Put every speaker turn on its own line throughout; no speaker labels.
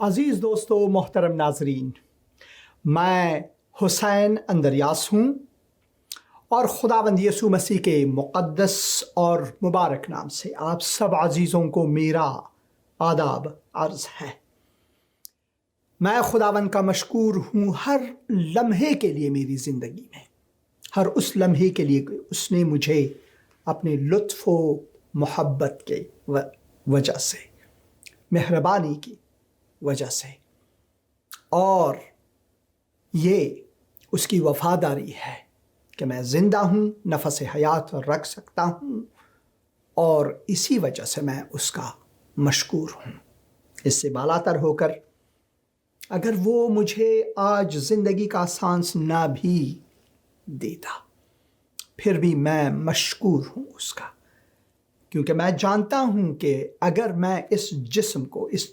عزیز دوستو، محترم ناظرین، میں حسین اندریاس ہوں اور خداوند یسوع مسیح کے مقدس اور مبارک نام سے آپ سب عزیزوں کو میرا آداب عرض ہے۔ میں خداوند کا مشکور ہوں ہر لمحے کے لیے میری زندگی میں، ہر اس لمحے کے لیے کہ اس نے مجھے اپنے لطف و محبت کے وجہ سے، مہربانی کی وجہ سے، اور یہ اس کی وفاداری ہے کہ میں زندہ ہوں، نفس حیات رکھ سکتا ہوں، اور اسی وجہ سے میں اس کا مشکور ہوں۔ اس سے بالاتر ہو کر اگر وہ مجھے آج زندگی کا سانس نہ بھی دیتا، پھر بھی میں مشکور ہوں اس کا، کیونکہ میں جانتا ہوں کہ اگر میں اس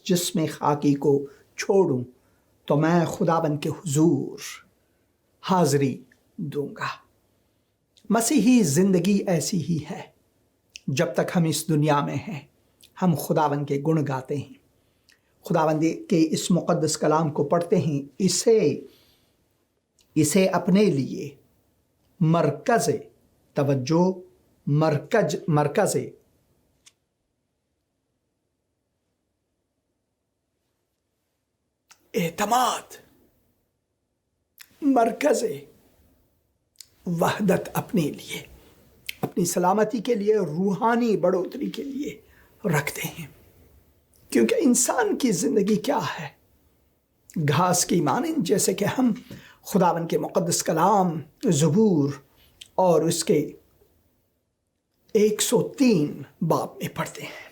جسم خاکی کو چھوڑوں تو میں خداوند کے حضور حاضری دوں گا۔ مسیحی زندگی ایسی ہی ہے، جب تک ہم اس دنیا میں ہیں ہم خداوند کے گن گاتے ہیں، خداوند کے اس مقدس کلام کو پڑھتے ہیں، اسے اپنے لیے مرکز توجہ، مرکز اعتماد، مرکز وحدت اپنے لیے، اپنی سلامتی کے لیے، روحانی بڑھوتری کے لیے رکھتے ہیں۔ کیونکہ انسان کی زندگی کیا ہے؟ گھاس کی مانند، جیسے کہ ہم خداوند کے مقدس کلام زبور اور اس کے 103 باب میں پڑھتے ہیں۔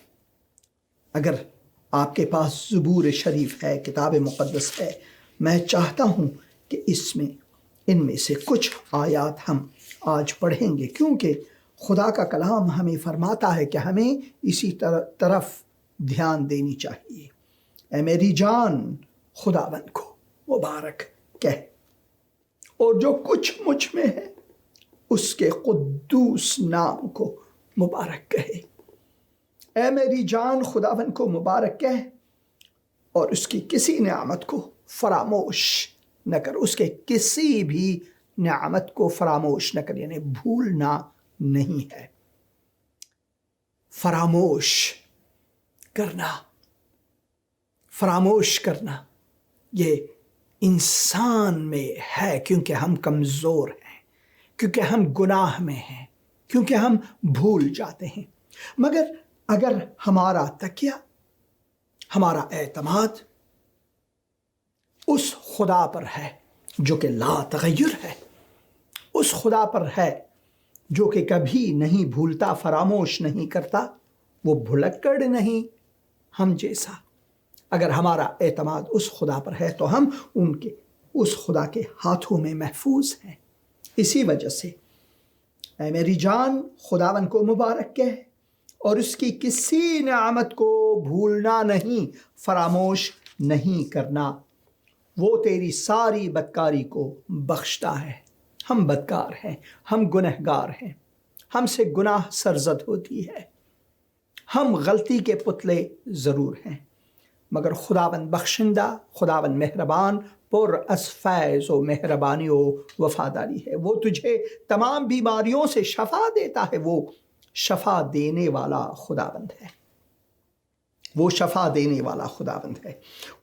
اگر آپ کے پاس زبور شریف ہے، کتاب مقدس ہے، میں چاہتا ہوں کہ ان میں سے کچھ آیات ہم آج پڑھیں گے، کیونکہ خدا کا کلام ہمیں فرماتا ہے کہ ہمیں اسی طرف دھیان دینی چاہیے۔ اے میری جان خداوند کو مبارک کہہ، اور جو کچھ مجھ میں ہے اس کے قدوس نام کو مبارک کہے۔ اے میری جان خداوند کو مبارک کہہ اور اس کی کسی نعمت کو فراموش نہ کر، اس کے کسی بھی نعمت کو فراموش نہ کر، یعنی بھولنا نہیں ہے۔ فراموش کرنا یہ انسان میں ہے، کیونکہ ہم کمزور ہیں، کیونکہ ہم گناہ میں ہیں، کیونکہ ہم بھول جاتے ہیں۔ مگر اگر ہمارا تکیہ، ہمارا اعتماد اس خدا پر ہے جو کہ لا تغیر ہے، اس خدا پر ہے جو کہ کبھی نہیں بھولتا، فراموش نہیں کرتا، وہ بھلکڑ نہیں ہم جیسا، اگر ہمارا اعتماد اس خدا پر ہے تو ہم اس خدا کے ہاتھوں میں محفوظ ہیں۔ اسی وجہ سے اے میری جان خداوند کو مبارک کہہ اور اس کی کسی نعمت کو بھولنا نہیں، فراموش نہیں کرنا۔ وہ تیری ساری بدکاری کو بخشتا ہے۔ ہم بدکار ہیں، ہم گنہگار ہیں، ہم سے گناہ سرزد ہوتی ہے، ہم غلطی کے پتلے ضرور ہیں، مگر خداوند بخشندہ، خداوند مہربان، پر از فیض و مہربانی و وفاداری ہے۔ وہ تجھے تمام بیماریوں سے شفا دیتا ہے، وہ شفا دینے والا خداوند ہے، وہ شفا دینے والا خداوند ہے۔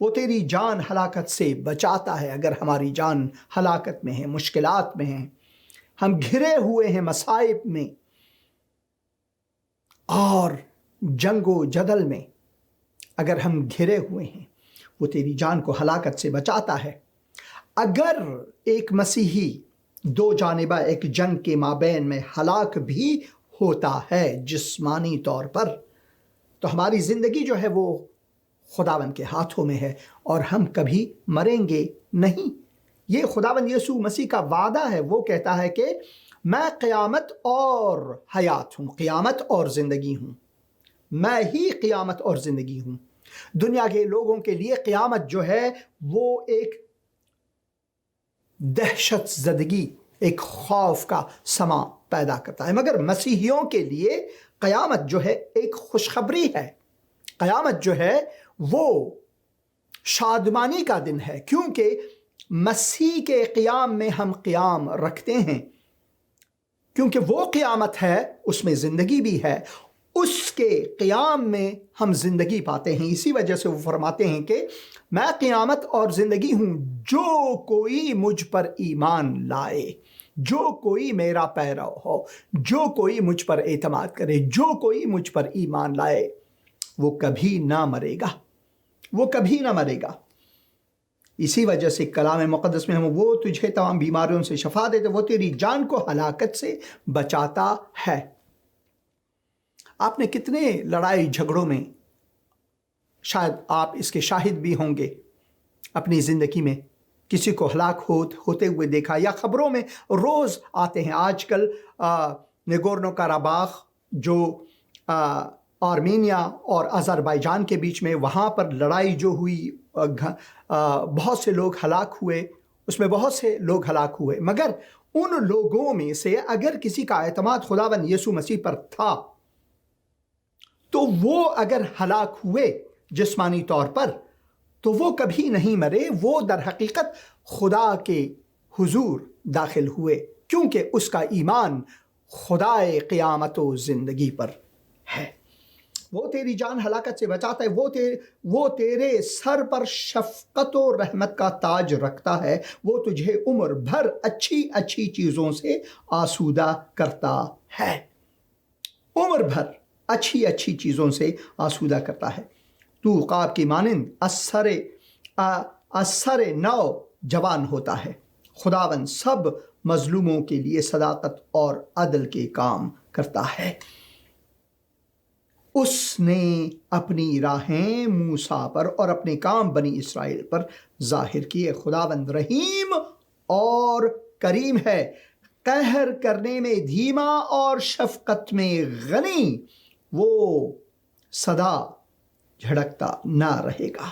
وہ تیری جان ہلاکت سے بچاتا ہے۔ اگر ہماری جان ہلاکت میں ہے، مشکلات میں ہے، ہم گھرے ہوئے ہیں مصائب میں اور جنگ و جدل میں، اگر ہم گھرے ہوئے ہیں، وہ تیری جان کو ہلاکت سے بچاتا ہے۔ اگر ایک مسیحی دو جانبہ ایک جنگ کے مابین میں ہلاک بھی ہوتا ہے جسمانی طور پر، تو ہماری زندگی جو ہے وہ خداوند کے ہاتھوں میں ہے اور ہم کبھی مریں گے نہیں۔ یہ خداوند یسوع مسیح کا وعدہ ہے۔ وہ کہتا ہے کہ میں قیامت اور حیات ہوں، قیامت اور زندگی ہوں، میں ہی قیامت اور زندگی ہوں۔ دنیا کے لوگوں کے لیے قیامت جو ہے وہ ایک دہشت زدگی، ایک خوف کا سما پیدا کرتا ہے، مگر مسیحیوں کے لیے قیامت جو ہے ایک خوشخبری ہے۔ قیامت جو ہے وہ شادمانی کا دن ہے، کیونکہ مسیح کے قیام میں ہم قیام رکھتے ہیں، کیونکہ وہ قیامت ہے، اس میں زندگی بھی ہے، اس کے قیام میں ہم زندگی پاتے ہیں۔ اسی وجہ سے وہ فرماتے ہیں کہ میں قیامت اور زندگی ہوں، جو کوئی مجھ پر ایمان لائے، جو کوئی میرا پیرو ہو، جو کوئی مجھ پر اعتماد کرے، جو کوئی مجھ پر ایمان لائے، وہ کبھی نہ مرے گا، وہ کبھی نہ مرے گا۔ اسی وجہ سے کلام مقدس میں ہم وہ تجھے تمام بیماریوں سے شفا دیتے، وہ تیری جان کو ہلاکت سے بچاتا ہے۔ آپ نے کتنے لڑائی جھگڑوں میں، شاید آپ اس کے شاہد بھی ہوں گے، اپنی زندگی میں کسی کو ہلاک ہوتے ہوئے دیکھا، یا خبروں میں روز آتے ہیں۔ آج کل نگورنو کاراباخ جو آرمینیا اور آذربائیجان کے بیچ میں، وہاں پر لڑائی جو ہوئی، بہت سے لوگ ہلاک ہوئے، اس میں بہت سے لوگ ہلاک ہوئے، مگر ان لوگوں میں سے اگر کسی کا اعتماد خداوند یسوع مسیح پر تھا تو وہ اگر ہلاک ہوئے جسمانی طور پر تو وہ کبھی نہیں مرے، وہ در حقیقت خدا کے حضور داخل ہوئے، کیونکہ اس کا ایمان خدائے قیامت و زندگی پر ہے۔ وہ تیری جان ہلاکت سے بچاتا ہے، وہ تیرے سر پر شفقت و رحمت کا تاج رکھتا ہے، وہ تجھے عمر بھر اچھی اچھی چیزوں سے آسودہ کرتا ہے، عمر بھر اچھی اچھی چیزوں سے آسودہ کرتا ہے۔ تو عقاب کی مانند اثر نو جوان ہوتا ہے، خداوند سب مظلوموں کے لیے صداقت اور عدل کے کام کرتا ہے۔ اس نے اپنی راہیں موسیٰ پر اور اپنے کام بنی اسرائیل پر ظاہر کیے۔ خداوند رحیم اور کریم ہے، قہر کرنے میں دھیما اور شفقت میں غنی، وہ سدا جھڑکتا نہ رہے گا،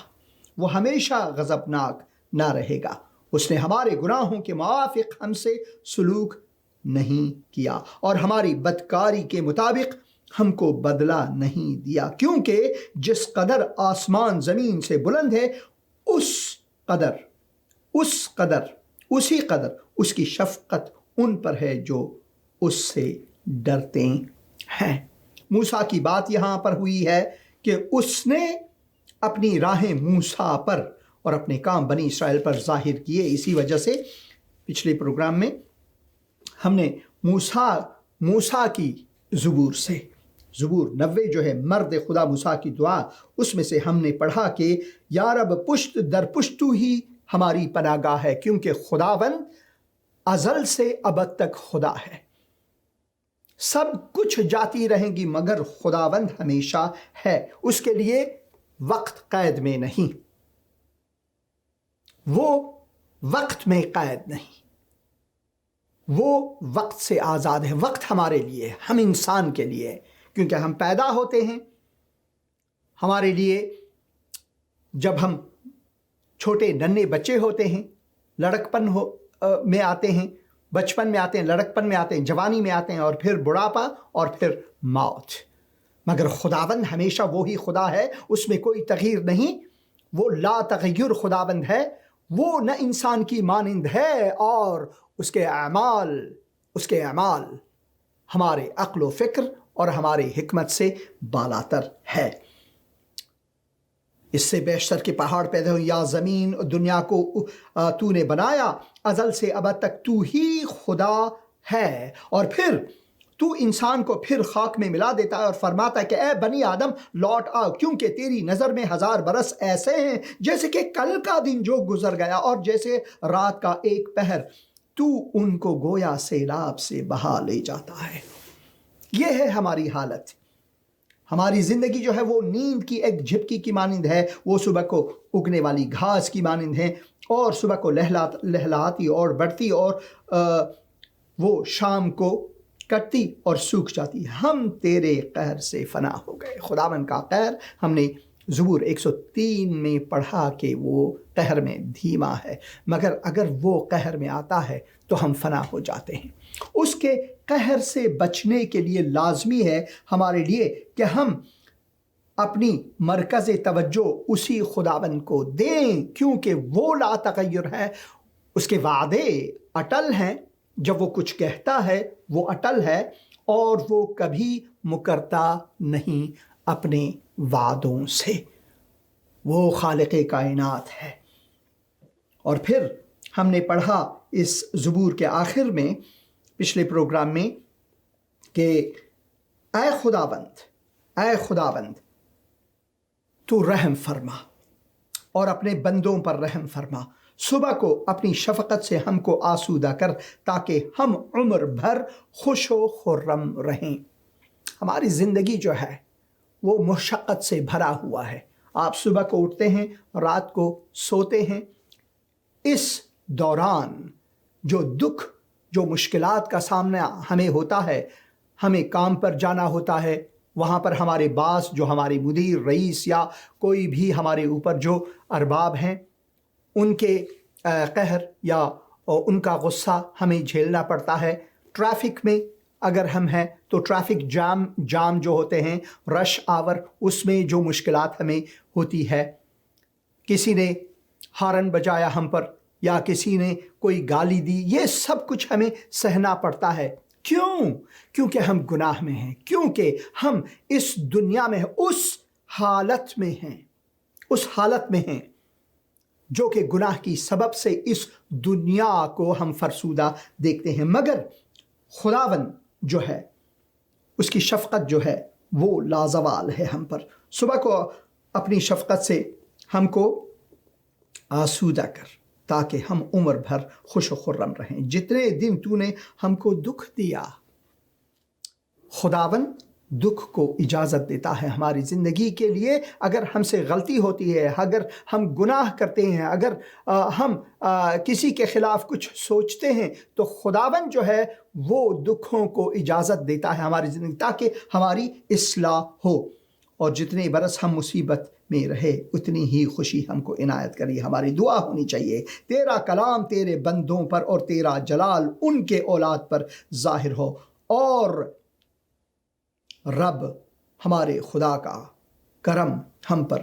وہ ہمیشہ غضبناک نہ رہے گا۔ اس نے ہمارے گناہوں کے موافق ہم سے سلوک نہیں کیا اور ہماری بدکاری کے مطابق ہم کو بدلہ نہیں دیا، کیونکہ جس قدر آسمان زمین سے بلند ہے اسی قدر اس کی شفقت ان پر ہے جو اس سے ڈرتے ہیں۔ موسیٰ کی بات یہاں پر ہوئی ہے کہ اس نے اپنی راہیں موسیٰ پر اور اپنے کام بنی اسرائیل پر ظاہر کیے۔ اسی وجہ سے پچھلے پروگرام میں ہم نے موسیٰ کی زبور 90 جو ہے مرد خدا موسیٰ کی دعا، اس میں سے ہم نے پڑھا کہ یا رب پشت در پشت تو ہی ہماری پناہ گاہ ہے، کیونکہ خداوند ازل سے ابد تک خدا ہے۔ سب کچھ جاتی رہیں گی مگر خداوند ہمیشہ ہے، اس کے لیے وقت قید میں نہیں، وہ وقت میں قید نہیں، وہ وقت سے آزاد ہے۔ وقت ہمارے لیے، ہم انسان کے لیے، کیونکہ ہم پیدا ہوتے ہیں، ہمارے لیے جب ہم چھوٹے ننھے بچے ہوتے ہیں، لڑکپن میں آتے ہیں، بچپن میں آتے ہیں، لڑکپن میں آتے ہیں، جوانی میں آتے ہیں، اور پھر بڑھاپا اور پھر موت۔ مگر خداوند ہمیشہ وہی خدا ہے، اس میں کوئی تغییر نہیں، وہ لا تغیر خداوند ہے، وہ نہ انسان کی مانند ہے، اور اس کے اعمال ہمارے عقل و فکر اور ہمارے حکمت سے بالاتر ہے۔ اس سے بیشتر کے پہاڑ پیدا ہوئے، یا زمین دنیا کو تو نے بنایا، ازل سے ابد تک تو ہی خدا ہے، اور پھر تو انسان کو پھر خاک میں ملا دیتا ہے اور فرماتا ہے کہ اے بنی آدم لوٹ آؤ، کیونکہ تیری نظر میں 1000 برس ایسے ہیں جیسے کہ کل کا دن جو گزر گیا، اور جیسے رات کا ایک پہر، تو ان کو گویا سیلاب سے بہا لے جاتا ہے۔ یہ ہے ہماری حالت۔ ہماری زندگی جو ہے وہ نیند کی ایک جھپکی کی مانند ہے، وہ صبح کو اگنے والی گھاس کی مانند ہے، اور صبح کو لہلاتی اور بڑھتی، اور وہ شام کو کٹتی اور سوکھ جاتی۔ ہم تیرے قہر سے فنا ہو گئے۔ خداوند کا قہر ہم نے زبور 103 میں پڑھا کہ وہ قہر میں دھیما ہے، مگر اگر وہ قہر میں آتا ہے تو ہم فنا ہو جاتے ہیں۔ اس کے قہر سے بچنے کے لیے لازمی ہے ہمارے لیے کہ ہم اپنی مرکز توجہ اسی خداوند کو دیں، کیونکہ وہ لا تغیر ہے، اس کے وعدے اٹل ہیں، جب وہ کچھ کہتا ہے وہ اٹل ہے اور وہ کبھی مکرتا نہیں اپنے وعدوں سے۔ وہ خالق کائنات ہے۔ اور پھر ہم نے پڑھا اس زبور کے آخر میں پچھلے پروگرام میں کہ اے خداوند تو رحم فرما اور اپنے بندوں پر رحم فرما، صبح کو اپنی شفقت سے ہم کو آسودہ کر تاکہ ہم عمر بھر خوش و خرم رہیں۔ ہماری زندگی جو ہے وہ مشقت سے بھرا ہوا ہے۔ آپ صبح کو اٹھتے ہیں، رات کو سوتے ہیں، اس دوران جو دکھ، جو مشکلات کا سامنا ہمیں ہوتا ہے، ہمیں کام پر جانا ہوتا ہے، وہاں پر ہمارے باس، جو ہمارے مدیر، رئیس یا کوئی بھی ہمارے اوپر جو ارباب ہیں، ان کے قہر یا ان کا غصہ ہمیں جھیلنا پڑتا ہے۔ ٹریفک میں اگر ہم ہیں تو ٹریفک جام جو ہوتے ہیں، رش آور، اس میں جو مشکلات ہمیں ہوتی ہے، کسی نے ہارن بجایا ہم پر یا کسی نے کوئی گالی دی، یہ سب کچھ ہمیں سہنا پڑتا ہے۔ کیونکہ ہم گناہ میں ہیں، کیونکہ ہم اس دنیا میں اس حالت میں ہیں جو کہ گناہ کی سبب سے اس دنیا کو ہم فرسودہ دیکھتے ہیں۔ مگر خداوند جو ہے، اس کی شفقت جو ہے وہ لازوال ہے ہم پر۔ صبح کو اپنی شفقت سے ہم کو آسودہ کر تاکہ ہم عمر بھر خوش و خرم رہیں۔ جتنے دن تو نے ہم کو دکھ دیا، خداوند دکھ کو اجازت دیتا ہے ہماری زندگی کے لیے۔ اگر ہم سے غلطی ہوتی ہے، اگر ہم گناہ کرتے ہیں، اگر ہم کسی کے خلاف کچھ سوچتے ہیں، تو خداوند جو ہے وہ دکھوں کو اجازت دیتا ہے ہماری زندگی تاکہ ہماری اصلاح ہو۔ اور جتنے برس ہم مصیبت میں رہے اتنی ہی خوشی ہم کو عنایت کری۔ ہماری دعا ہونی چاہیے، تیرا کلام تیرے بندوں پر اور تیرا جلال ان کے اولاد پر ظاہر ہو، اور رب ہمارے خدا کا کرم ہم پر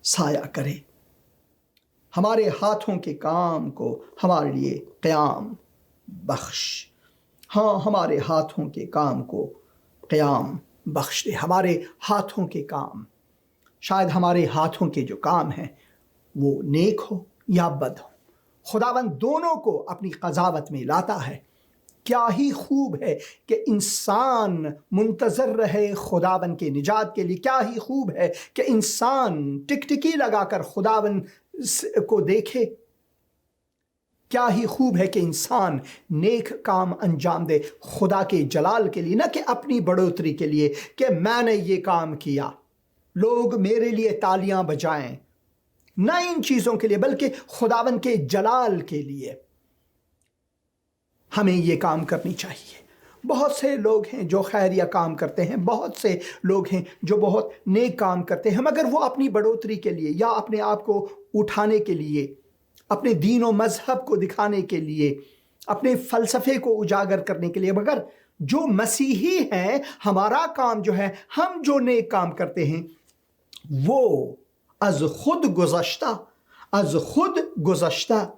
سایہ کرے، ہمارے ہاتھوں کے کام کو ہمارے لیے قیام بخش۔ ہاں، ہمارے ہاتھوں کے کام کو قیام بخش دے۔ ہمارے ہاتھوں کے کام، شاید ہمارے ہاتھوں کے جو کام ہیں وہ نیک ہو یا بد ہو، خداوند دونوں کو اپنی قضاوت میں لاتا ہے۔ کیا ہی خوب ہے کہ انسان منتظر رہے خداوند کے نجات کے لیے، کیا ہی خوب ہے کہ انسان ٹکٹکی لگا کر خداوند کو دیکھے، کیا ہی خوب ہے کہ انسان نیک کام انجام دے خدا کے جلال کے لیے، نہ کہ اپنی بڑھوتری کے لیے کہ میں نے یہ کام کیا، لوگ میرے لیے تالیاں بجائیں، نہ ان چیزوں کے لیے بلکہ خداوند کے جلال کے لیے ہمیں یہ کام کرنی چاہیے۔ بہت سے لوگ ہیں جو خیریہ کام کرتے ہیں، بہت سے لوگ ہیں جو بہت نیک کام کرتے ہیں، مگر وہ اپنی بڑھوتری کے لیے یا اپنے آپ کو اٹھانے کے لیے، اپنے دین و مذہب کو دکھانے کے لیے، اپنے فلسفے کو اجاگر کرنے کے لیے، مگر جو مسیحی ہیں، ہمارا کام جو ہے، ہم جو نیک کام کرتے ہیں وہ از خود گزشتہ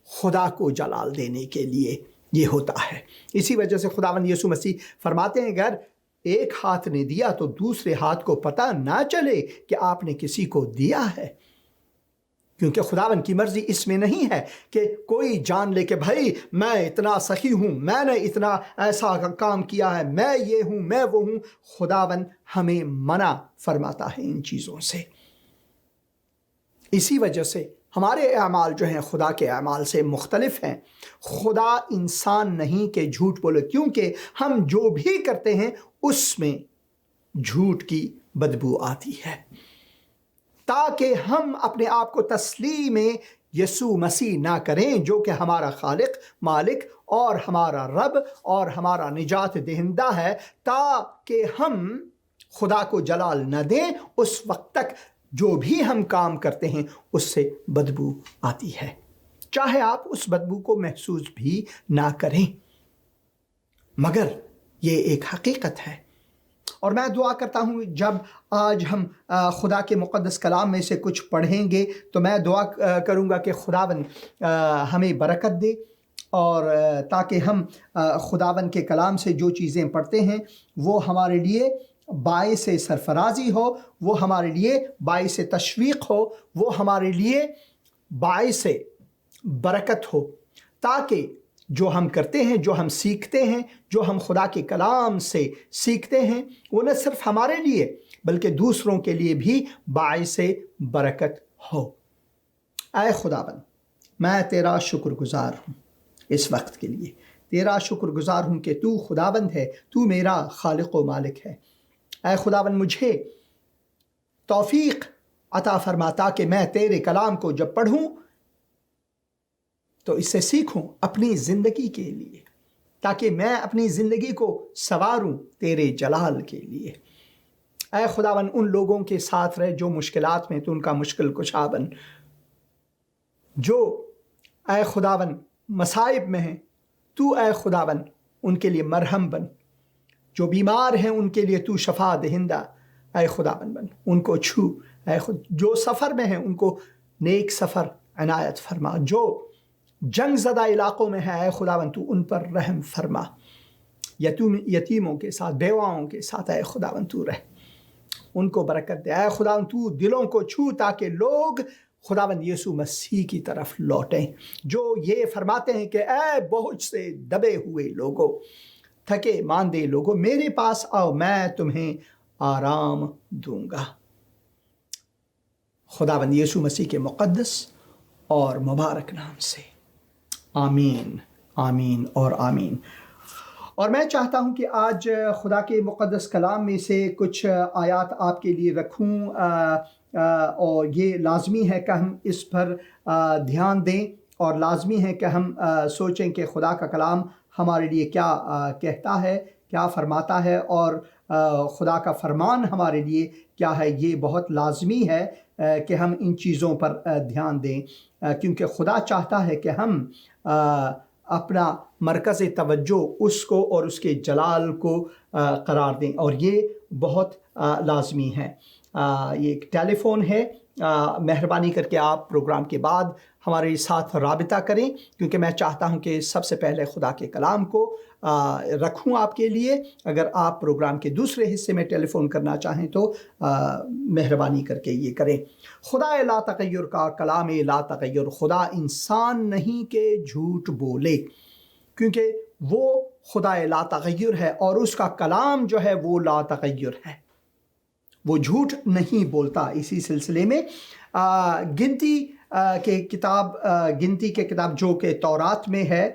خدا کو جلال دینے کے لیے یہ ہوتا ہے۔ اسی وجہ سے خداوند یسوع مسیح فرماتے ہیں، اگر ایک ہاتھ نے دیا تو دوسرے ہاتھ کو پتہ نہ چلے کہ آپ نے کسی کو دیا ہے، کیونکہ خداوند کی مرضی اس میں نہیں ہے کہ کوئی جان لے کہ بھائی میں اتنا سخی ہوں، میں نے اتنا ایسا کام کیا ہے، میں یہ ہوں، میں وہ ہوں۔ خداوند ہمیں منع فرماتا ہے ان چیزوں سے۔ اسی وجہ سے ہمارے اعمال جو ہیں خدا کے اعمال سے مختلف ہیں۔ خدا انسان نہیں کہ جھوٹ بولے، کیونکہ ہم جو بھی کرتے ہیں اس میں جھوٹ کی بدبو آتی ہے، تاکہ ہم اپنے آپ کو تسلیم یسوع مسیح نہ کریں جو کہ ہمارا خالق، مالک اور ہمارا رب اور ہمارا نجات دہندہ ہے، تاکہ ہم خدا کو جلال نہ دیں۔ اس وقت تک جو بھی ہم کام کرتے ہیں اس سے بدبو آتی ہے، چاہے آپ اس بدبو کو محسوس بھی نہ کریں، مگر یہ ایک حقیقت ہے۔ اور میں دعا کرتا ہوں جب آج ہم خدا کے مقدس کلام میں سے کچھ پڑھیں گے تو میں دعا کروں گا کہ خداوند ہمیں برکت دے، اور تاکہ ہم خداوند کے کلام سے جو چیزیں پڑھتے ہیں وہ ہمارے لیے باعث سرفرازی ہو، وہ ہمارے لیے باعث تشویق ہو، وہ ہمارے لیے باعث برکت ہو، تاکہ جو ہم کرتے ہیں، جو ہم سیکھتے ہیں، جو ہم خدا کے کلام سے سیکھتے ہیں، وہ نہ صرف ہمارے لیے بلکہ دوسروں کے لیے بھی باعث برکت ہو۔ اے خداوند، میں تیرا شکر گزار ہوں اس وقت کے لیے، تیرا شکر گزار ہوں کہ تو خداوند ہے، تو میرا خالق و مالک ہے۔ اے خداوند، مجھے توفیق عطا فرما تاکہ میں تیرے کلام کو جب پڑھوں تو اس سے سیکھوں اپنی زندگی کے لیے، تاکہ میں اپنی زندگی کو سنواروں تیرے جلال کے لیے۔ اے خداوند، ان لوگوں کے ساتھ رہ جو مشکلات میں، تو ان کا مشکل کشا بن، جو اے خداوند مصائب میں ہیں، تو اے خداوند ان کے لیے مرہم بن، جو بیمار ہیں ان کے لیے تو شفا دہندہ اے خداوند بن، ان کو چھو اے جو سفر میں ہیں ان کو نیک سفر عنایت فرما، جو جنگ زدہ علاقوں میں ہے اے خداوند تو ان پر رحم فرما، یتیموں کے ساتھ، بیواؤں کے ساتھ اے خداوند تو رہ، ان کو برکت دے اے خداوند، تو دلوں کو چھو تاکہ لوگ خداوند یسوع مسیح کی طرف لوٹیں، جو یہ فرماتے ہیں کہ اے بہت سے دبے ہوئے لوگوں، تھکے ماندے لوگوں، میرے پاس آؤ، میں تمہیں آرام دوں گا۔ خداوند یسوع مسیح کے مقدس اور مبارک نام سے آمین، آمین اور آمین۔ اور میں چاہتا ہوں کہ آج خدا کے مقدس کلام میں سے کچھ آیات آپ کے لیے رکھوں، اور یہ لازمی ہے کہ ہم اس پر دھیان دیں، اور لازمی ہے کہ ہم سوچیں کہ خدا کا کلام ہمارے لیے کیا کہتا ہے، کیا فرماتا ہے، اور خدا کا فرمان ہمارے لیے کیا ہے۔ یہ بہت لازمی ہے کہ ہم ان چیزوں پر دھیان دیں، کیونکہ خدا چاہتا ہے کہ ہم اپنا مرکز توجہ اس کو اور اس کے جلال کو قرار دیں، اور یہ بہت لازمی ہے۔ یہ ایک ٹیلی فون ہے، مہربانی کر کے آپ پروگرام کے بعد ہمارے ساتھ رابطہ کریں، کیونکہ میں چاہتا ہوں کہ سب سے پہلے خدا کے کلام کو رکھوں آپ کے لیے۔ اگر آپ پروگرام کے دوسرے حصے میں ٹیلی فون کرنا چاہیں تو مہربانی کر کے یہ کریں۔ خدا لا تغیر کا کلام لا تغیر، خدا انسان نہیں کہ جھوٹ بولے، کیونکہ وہ خدا لا تغیر ہے، اور اس کا کلام جو ہے وہ لا تغیر ہے، وہ جھوٹ نہیں بولتا۔ اسی سلسلے میں گنتی کے کتاب جو کہ تورات میں ہے،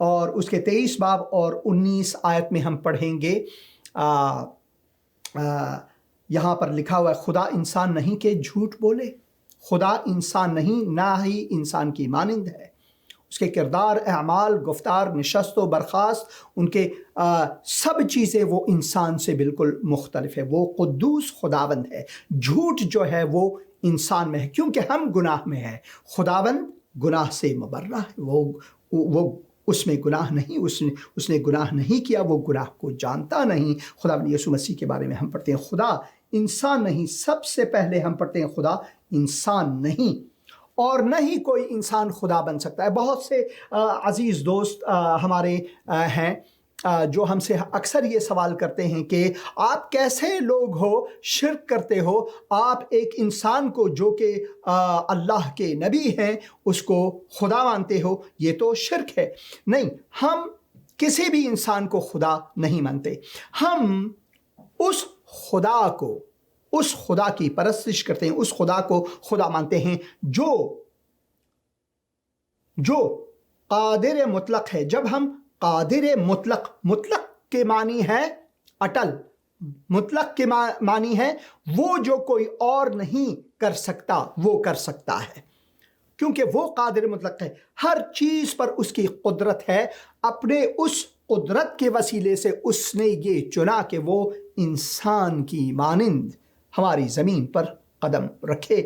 اور اس کے 23 باب اور 19 آیت میں ہم پڑھیں گے، یہاں پر لکھا ہوا ہے خدا انسان نہیں کہ جھوٹ بولے، خدا انسان نہیں، نہ ہی انسان کی مانند ہے، اس کے کردار، اعمال، گفتار، نشست و برخاست، ان کے سب چیزیں وہ انسان سے بالکل مختلف ہے۔ وہ قدوس خداوند ہے، جھوٹ جو ہے وہ انسان میں ہے، کیونکہ ہم گناہ میں ہیں۔ خداوند گناہ سے مبرہ ہے، وہ اس میں گناہ نہیں، اس نے گناہ نہیں کیا، وہ گناہ کو جانتا نہیں۔ خداوند یسوع مسیح کے بارے میں ہم پڑھتے ہیں خدا انسان نہیں، سب سے پہلے ہم پڑھتے ہیں خدا انسان نہیں، اور نہ ہی کوئی انسان خدا بن سکتا ہے۔ بہت سے عزیز دوست ہمارے ہیں جو ہم سے اکثر یہ سوال کرتے ہیں کہ آپ کیسے لوگ ہو، شرک کرتے ہو، آپ ایک انسان کو جو کہ اللہ کے نبی ہیں اس کو خدا مانتے ہو، یہ تو شرک ہے۔ نہیں، ہم کسی بھی انسان کو خدا نہیں مانتے، ہم اس خدا کی پرستش کرتے ہیں، اس خدا کو خدا مانتے ہیں جو قادر مطلق ہے۔ جب ہم قادر مطلق کے معنی ہے اٹل، مطلق کے معنی ہے وہ جو کوئی اور نہیں کر سکتا وہ کر سکتا ہے، کیونکہ وہ قادر مطلق ہے، ہر چیز پر اس کی قدرت ہے۔ اپنے اس قدرت کے وسیلے سے اس نے یہ چنا کہ وہ انسان کی مانند ہماری زمین پر قدم رکھے۔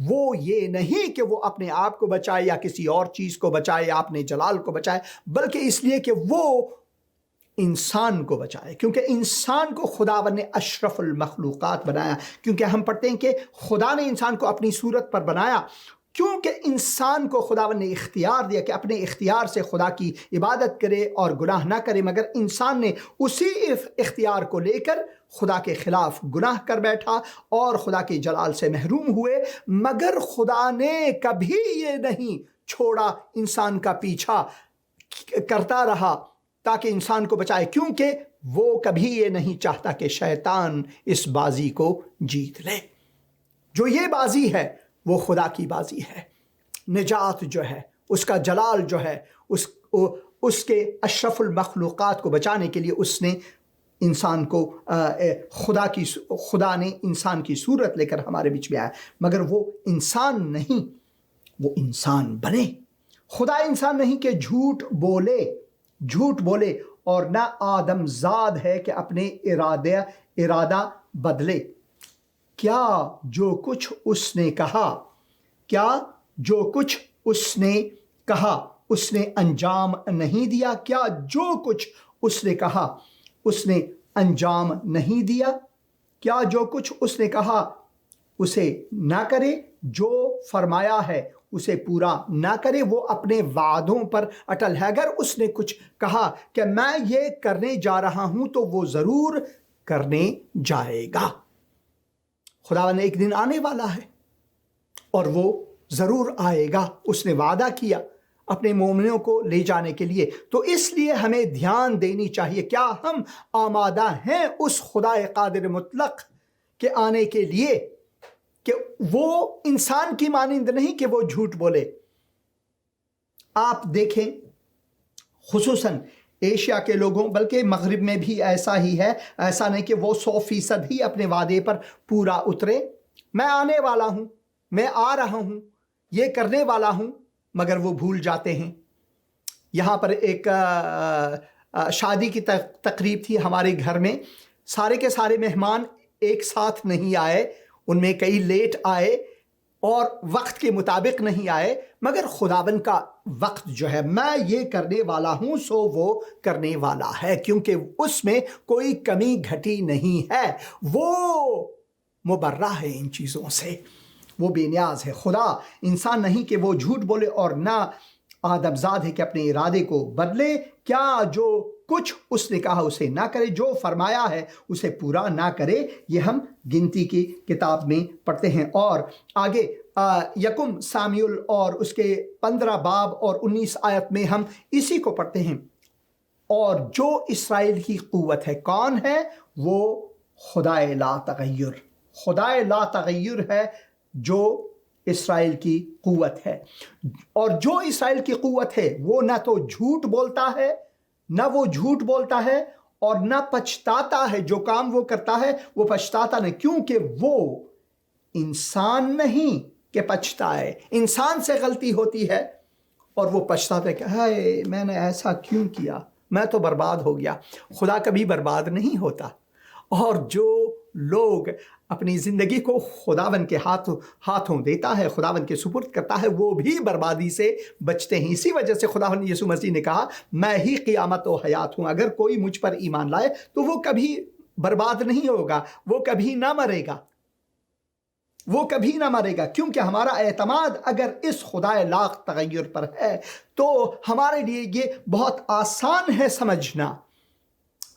وہ یہ نہیں کہ وہ اپنے آپ کو بچائے یا کسی اور چیز کو بچائے یا اپنے جلال کو بچائے، بلکہ اس لیے کہ وہ انسان کو بچائے، کیونکہ انسان کو خداوند نے اشرف المخلوقات بنایا، کیونکہ ہم پڑھتے ہیں کہ خدا نے انسان کو اپنی صورت پر بنایا، کیونکہ انسان کو خداوند نے اختیار دیا کہ اپنے اختیار سے خدا کی عبادت کرے اور گناہ نہ کرے، مگر انسان نے اسی اختیار کو لے کر خدا کے خلاف گناہ کر بیٹھا اور خدا کے جلال سے محروم ہوئے۔ مگر خدا نے کبھی یہ نہیں چھوڑا، انسان کا پیچھا کرتا رہا تاکہ انسان کو بچائے، کیونکہ وہ کبھی یہ نہیں چاہتا کہ شیطان اس بازی کو جیت لے۔ جو یہ بازی ہے وہ خدا کی بازی ہے۔ نجات جو ہے، اس کا جلال جو ہے، اس کے اشرف المخلوقات کو بچانے کے لیے اس نے انسان کو خدا نے انسان کی صورت لے کر ہمارے بیچ میں آیا، مگر وہ انسان نہیں، وہ انسان بنے۔ خدا انسان نہیں کہ جھوٹ بولے اور نہ آدم زاد ہے کہ اپنے ارادہ بدلے۔ کیا جو کچھ اس نے کہا اس نے انجام نہیں دیا؟ کیا جو کچھ اس نے کہا اس نے انجام نہیں دیا؟ کیا جو کچھ اس نے کہا اسے نہ کرے؟ جو فرمایا ہے اسے پورا نہ کرے؟ وہ اپنے وعدوں پر اٹل ہے۔ اگر اس نے کچھ کہا کہ میں یہ کرنے جا رہا ہوں تو وہ ضرور کرنے جائے گا۔ خداوند ایک دن آنے والا ہے اور وہ ضرور آئے گا، اس نے وعدہ کیا اپنے مومنوں کو لے جانے کے لیے۔ تو اس لیے ہمیں دھیان دینی چاہیے، کیا ہم آمادہ ہیں اس خدا قادر مطلق کے آنے کے لیے کہ وہ انسان کی مانند نہیں کہ وہ جھوٹ بولے۔ آپ دیکھیں خصوصاً ایشیا کے لوگوں، بلکہ مغرب میں بھی ایسا ہی ہے، ایسا نہیں کہ وہ 100% ہی اپنے وعدے پر پورا اترے۔ میں آنے والا ہوں، میں آ رہا ہوں، یہ کرنے والا ہوں، مگر وہ بھول جاتے ہیں۔ یہاں پر ایک شادی کی تقریب تھی ہمارے گھر میں، سارے کے سارے مہمان ایک ساتھ نہیں آئے، ان میں کئی لیٹ آئے اور وقت کے مطابق نہیں آئے، مگر خداوند کا وقت جو ہے، میں یہ کرنے والا ہوں سو وہ کرنے والا ہے، کیونکہ اس میں کوئی کمی گھٹی نہیں ہے۔ وہ مبرہ ہے ان چیزوں سے، وہ بے نیاز ہے۔ خدا انسان نہیں کہ وہ جھوٹ بولے اور نہ آدم زاد ہے کہ اپنے ارادے کو بدلے۔ کیا جو کچھ اس نے کہا اسے نہ کرے؟ جو فرمایا ہے اسے پورا نہ کرے؟ یہ ہم گنتی کی کتاب میں پڑھتے ہیں۔ اور آگے یکم ساموئیل اور اس کے 15 باب اور 19 آیت میں ہم اسی کو پڑھتے ہیں۔ اور جو اسرائیل کی قوت ہے، کون ہے وہ؟ خدائے لا تغیر، خدائے لا تغیر ہے جو اسرائیل کی قوت ہے۔ اور جو اسرائیل کی قوت ہے وہ نہ تو جھوٹ بولتا ہے، نہ وہ جھوٹ بولتا ہے اور نہ پچھتاتا ہے۔ جو کام وہ کرتا ہے وہ پچھتاتا نہیں، کیونکہ وہ انسان نہیں کہ پچھتائے۔ انسان سے غلطی ہوتی ہے اور وہ پچھتاتا ہے کہ ہائے میں نے ایسا کیوں کیا، میں تو برباد ہو گیا۔ خدا کبھی برباد نہیں ہوتا، اور جو لوگ اپنی زندگی کو خداوند کے ہاتھوں دیتا ہے، خداوند کے سپرد کرتا ہے، وہ بھی بربادی سے بچتے ہیں۔ اسی وجہ سے خداوند یسوع مسیح نے کہا میں ہی قیامت و حیات ہوں، اگر کوئی مجھ پر ایمان لائے تو وہ کبھی برباد نہیں ہوگا، وہ کبھی نہ مرے گا، وہ کبھی نہ مرے گا۔ کیونکہ ہمارا اعتماد اگر اس خدائے لا تغیر پر ہے تو ہمارے لیے یہ بہت آسان ہے سمجھنا،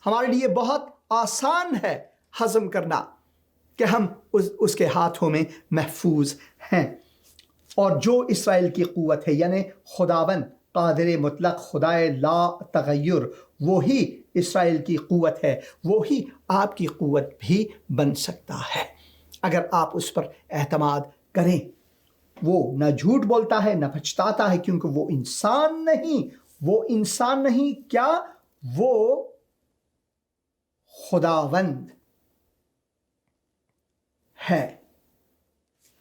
ہمارے لیے بہت آسان ہے ہضم کرنا کہ ہم اس کے ہاتھوں میں محفوظ ہیں۔ اور جو اسرائیل کی قوت ہے، یعنی خداوند قادر مطلق، خدائے لا تغیر، وہی اسرائیل کی قوت ہے، وہی آپ کی قوت بھی بن سکتا ہے اگر آپ اس پر اعتماد کریں۔ وہ نہ جھوٹ بولتا ہے نہ پچھتاتا ہے، کیونکہ وہ انسان نہیں، کیا وہ خداوند ہے،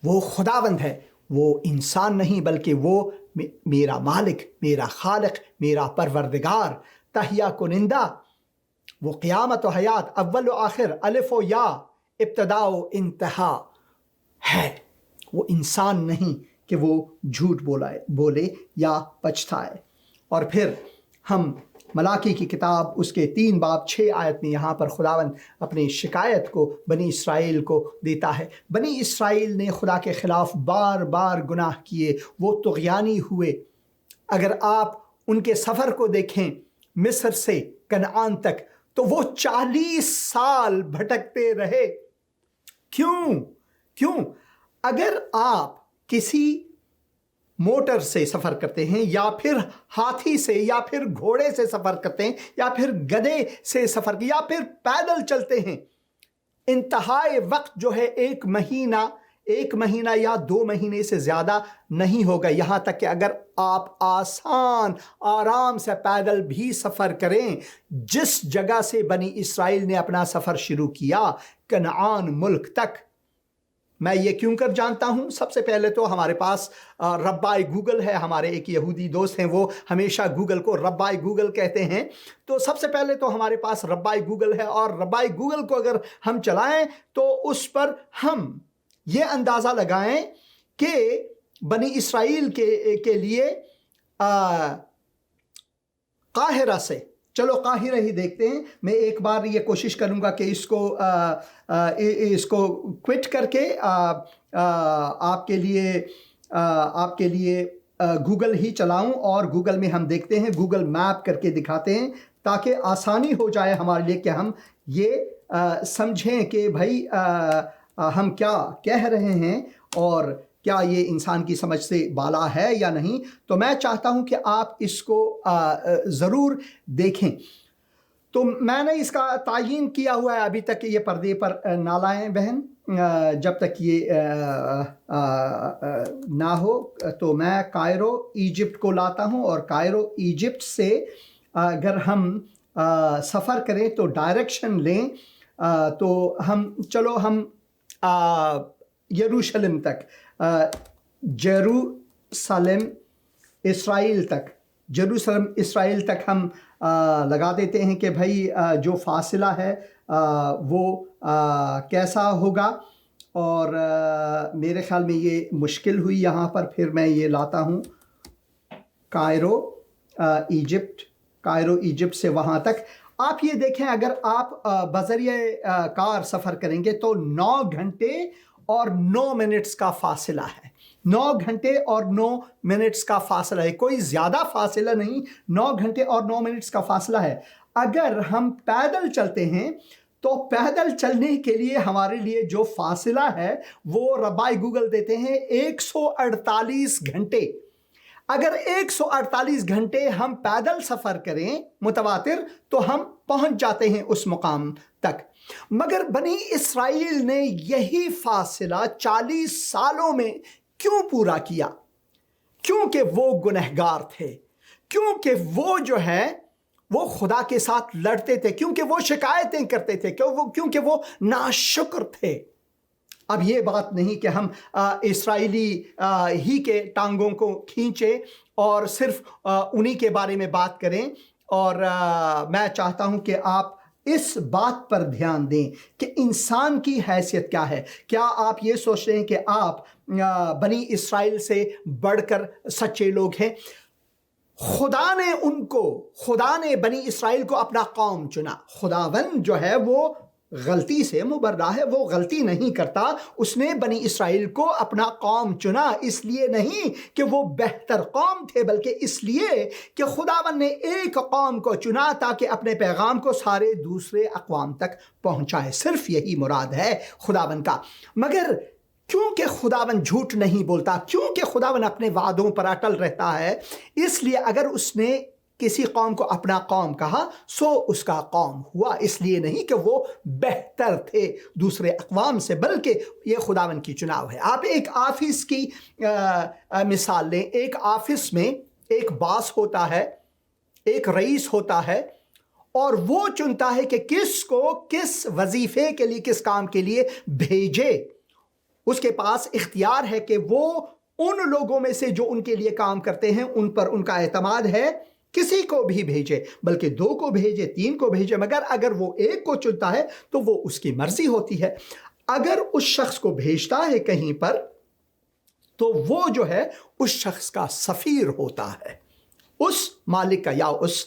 وہ خداوند ہے، وہ انسان نہیں، بلکہ وہ میرا مالک، میرا خالق، میرا پروردگار، تہیہ کنندہ، وہ قیامت و حیات، اول و آخر، الف و یا، ابتدا و انتہا ہے۔ وہ انسان نہیں کہ وہ جھوٹ بولے یا پچھتائے۔ اور پھر ہم ملاکی کی کتاب اس کے 3 باب 6 آیت میں یہاں پر خداوند اپنی شکایت کو بنی اسرائیل کو دیتا ہے۔ بنی اسرائیل نے خدا کے خلاف بار بار گناہ کیے، وہ طغیانی ہوئے۔ اگر آپ ان کے سفر کو دیکھیں مصر سے کنعان تک تو وہ 40 سال بھٹکتے رہے۔ کیوں؟ اگر آپ کسی موٹر سے سفر کرتے ہیں یا پھر ہاتھی سے یا پھر گھوڑے سے سفر کرتے ہیں یا پھر گدھے سے سفر یا پھر پیدل چلتے ہیں، انتہائی وقت جو ہے 1 مہینہ یا 2 مہینے سے زیادہ نہیں ہوگا۔ یہاں تک کہ اگر آپ آرام سے پیدل بھی سفر کریں، جس جگہ سے بنی اسرائیل نے اپنا سفر شروع کیا کنعان ملک تک، میں یہ کیوں کر جانتا ہوں؟ سب سے پہلے تو ہمارے پاس ربائے گوگل ہے۔ ہمارے ایک یہودی دوست ہیں، وہ ہمیشہ گوگل کو ربائے گوگل کہتے ہیں۔ تو سب سے پہلے تو ہمارے پاس ربائے گوگل ہے، اور ربائے گوگل کو اگر ہم چلائیں تو اس پر ہم یہ اندازہ لگائیں کہ بنی اسرائیل کے لیے قاہرہ سے، چلو قاہرہ ہی دیکھتے ہیں۔ میں ایک بار یہ کوشش کروں گا کہ اس کو کوئٹ کر کے آپ کے لیے گوگل ہی چلاؤں، اور گوگل میں ہم دیکھتے ہیں، گوگل میپ کر کے دکھاتے ہیں تاکہ آسانی ہو جائے ہمارے لیے کہ ہم یہ سمجھیں کہ بھائی ہم کیا کہہ رہے ہیں اور کیا یہ انسان کی سمجھ سے بالا ہے یا نہیں۔ تو میں چاہتا ہوں کہ آپ اس کو ضرور دیکھیں۔ تو میں نے اس کا تعین کیا ہوا ہے، ابھی تک یہ پردے پر نہ لائیں بہن، جب تک یہ نہ ہو تو میں کائرو ایجپٹ کو لاتا ہوں، اور کائرو ایجپٹ سے اگر ہم سفر کریں تو ڈائریکشن لیں تو ہم یروشلم تک، جیروسلم اسرائیل تک ہم لگا دیتے ہیں کہ بھائی جو فاصلہ ہے وہ کیسا ہوگا۔ اور میرے خیال میں یہ مشکل ہوئی یہاں پر، پھر میں یہ لاتا ہوں کائرو ایجپٹ سے وہاں تک۔ آپ یہ دیکھیں، اگر آپ بذریعہ کار سفر کریں گے تو 9 گھنٹے اور 9 منٹس کا فاصلہ ہے۔ 9 گھنٹے اور 9 منٹس کا فاصلہ ہے، کوئی زیادہ فاصلہ نہیں، 9 گھنٹے اور 9 منٹس کا فاصلہ ہے۔ اگر ہم پیدل چلتے ہیں تو پیدل چلنے کے لیے ہمارے لیے جو فاصلہ ہے وہ ربائے گوگل دیتے ہیں 148 گھنٹے۔ اگر 148 گھنٹے ہم پیدل سفر کریں متواتر تو ہم پہنچ جاتے ہیں اس مقام تک۔ مگر بنی اسرائیل نے یہی فاصلہ 40 سالوں میں کیوں پورا کیا؟ کیونکہ وہ گنہگار تھے، کیونکہ وہ جو ہے وہ خدا کے ساتھ لڑتے تھے، کیونکہ وہ شکایتیں کرتے تھے، کیونکہ وہ ناشکر تھے۔ اب یہ بات نہیں کہ ہم اسرائیلی ہی کے ٹانگوں کو کھینچیں اور صرف انہی کے بارے میں بات کریں، اور میں چاہتا ہوں کہ آپ اس بات پر دھیان دیں کہ انسان کی حیثیت کیا ہے۔ کیا آپ یہ سوچ رہے ہیں کہ آپ بنی اسرائیل سے بڑھ کر سچے لوگ ہیں؟ خدا نے بنی اسرائیل کو اپنا قوم چنا۔ خداوند جو ہے وہ غلطی سے مبرہ ہے، وہ غلطی نہیں کرتا۔ اس نے بنی اسرائیل کو اپنا قوم چنا، اس لیے نہیں کہ وہ بہتر قوم تھے، بلکہ اس لیے کہ خداوند نے ایک قوم کو چنا تاکہ اپنے پیغام کو سارے دوسرے اقوام تک پہنچائے۔ صرف یہی مراد ہے خداوند کا۔ مگر کیونکہ خداوند جھوٹ نہیں بولتا، کیونکہ خداوند اپنے وعدوں پر اٹل رہتا ہے، اس لیے اگر اس نے کسی قوم کو اپنا قوم کہا سو اس کا قوم ہوا، اس لیے نہیں کہ وہ بہتر تھے دوسرے اقوام سے، بلکہ یہ خداوند کی چناؤ ہے۔ آپ ایک آفس کی مثال لیں۔ ایک آفس میں ایک باس ہوتا ہے، ایک رئیس ہوتا ہے، اور وہ چنتا ہے کہ کس کو کس وظیفے کے لیے، کس کام کے لیے بھیجے۔ اس کے پاس اختیار ہے کہ وہ ان لوگوں میں سے جو ان کے لیے کام کرتے ہیں ان پر ان کا اعتماد ہے، کسی کو بھی بھیجے، بلکہ 2 کو بھیجے، 3 کو بھیجے، مگر اگر وہ 1 کو چنتا ہے تو وہ اس کی مرضی ہوتی ہے۔ اگر اس شخص کو بھیجتا ہے کہیں پر تو وہ جو ہے اس شخص کا سفیر ہوتا ہے، اس مالک کا یا اس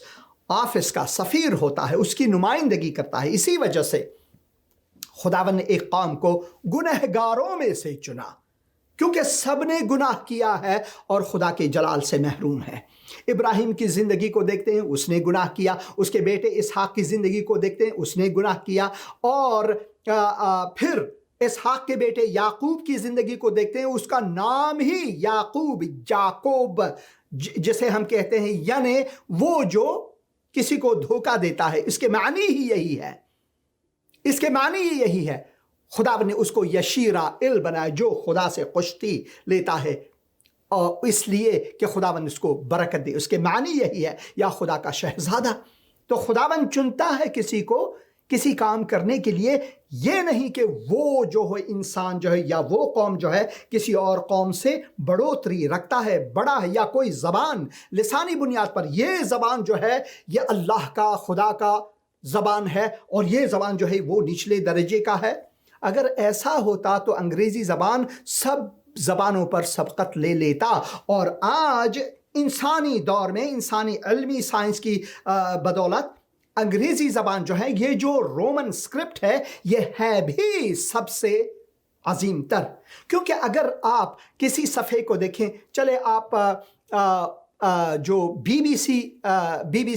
آفس کا سفیر ہوتا ہے، اس کی نمائندگی کرتا ہے۔ اسی وجہ سے خداوند نے ایک قوم کو گنہگاروں میں سے چنا، کیونکہ سب نے گناہ کیا ہے اور خدا کے جلال سے محروم ہے۔ ابراہیم کی زندگی کو دیکھتے ہیں، اس نے گناہ کیا۔ اس کے بیٹے اسحاق کی زندگی کو دیکھتے ہیں، اس نے گناہ کیا۔ اور پھر اسحاق کے بیٹے یعقوب کی زندگی کو دیکھتے ہیں، اس کا نام ہی یعقوب جسے ہم کہتے ہیں یعنی وہ جو کسی کو دھوکہ دیتا ہے، اس کے معنی ہی یہی ہے، اس کے معنی ہی یہی ہے۔ خدا نے اس کو یشیرا بنایا، جو خدا سے کشتی لیتا ہے، اور اس لیے کہ خداوند اس کو برکت دے، اس کے معنی یہی ہے، یا خدا کا شہزادہ۔ تو خداوند چنتا ہے کسی کو کسی کام کرنے کے لیے، یہ نہیں کہ وہ جو ہے انسان جو ہے یا وہ قوم جو ہے کسی اور قوم سے بڑھوتری رکھتا ہے، بڑا ہے، یا کوئی زبان لسانی بنیاد پر۔ یہ زبان جو ہے یہ اللہ کا، خدا کا زبان ہے، اور یہ زبان جو ہے وہ نچلے درجے کا ہے۔ اگر ایسا ہوتا تو انگریزی زبان سب زبانوں پر سبقت لے لیتا، اور آج انسانی دور میں انسانی علمی سائنس کی بدولت انگریزی زبان جو ہے، یہ جو رومن سکرپٹ ہے، یہ ہے بھی سب سے عظیم تر۔ کیونکہ اگر آپ کسی صفحے کو دیکھیں، چلے آپ جو بی بی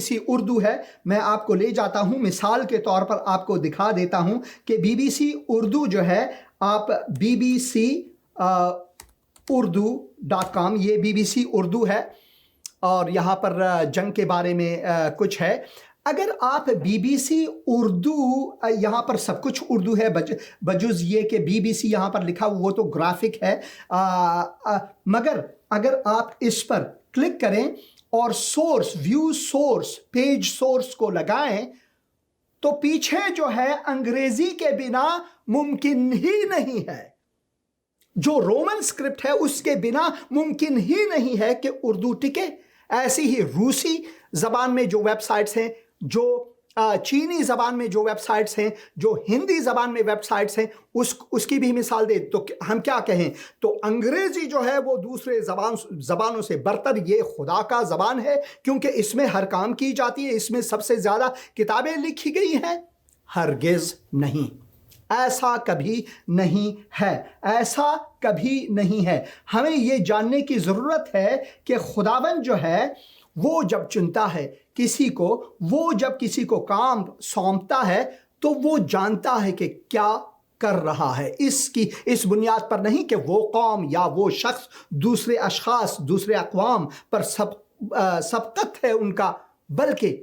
سی اردو ہے، میں آپ کو لے جاتا ہوں، مثال کے طور پر آپ کو دکھا دیتا ہوں کہ بی بی سی اردو جو ہے، آپ BBC اردو.com، یہ BBC اردو ہے، اور یہاں پر جنگ کے بارے میں کچھ ہے۔ اگر آپ BBC اردو، یہاں پر سب کچھ اردو ہے بجز یہ کہ BBC یہاں پر لکھا وہ تو گرافک ہے، مگر اگر آپ اس پر کلک کریں اور source, view source, page source کو لگائیں، تو پیچھے جو ہے انگریزی کے بنا ممکن ہی نہیں ہے، جو رومن سکرپٹ ہے اس کے بنا ممکن ہی نہیں ہے کہ اردو ٹکے۔ ایسی ہی روسی زبان میں جو ویب سائٹس ہیں، جو چینی زبان میں جو ویب سائٹس ہیں، جو ہندی زبان میں ویب سائٹس ہیں، اس کی بھی مثال دیں تو ہم کیا کہیں؟ تو انگریزی جو ہے وہ دوسرے زبانوں سے برتر یہ خدا کا زبان ہے، کیونکہ اس میں ہر کام کی جاتی ہے، اس میں سب سے زیادہ کتابیں لکھی گئی ہیں۔ ہرگز نہیں، ایسا کبھی نہیں ہے، ایسا کبھی نہیں ہے۔ ہمیں یہ جاننے کی ضرورت ہے کہ خداوند جو ہے وہ جب چنتا ہے کسی کو، وہ جب کسی کو کام سونپتا ہے تو وہ جانتا ہے کہ کیا کر رہا ہے، اس بنیاد پر نہیں کہ وہ قوم یا وہ شخص دوسرے اشخاص، دوسرے اقوام پر سبقت ہے ان کا، بلکہ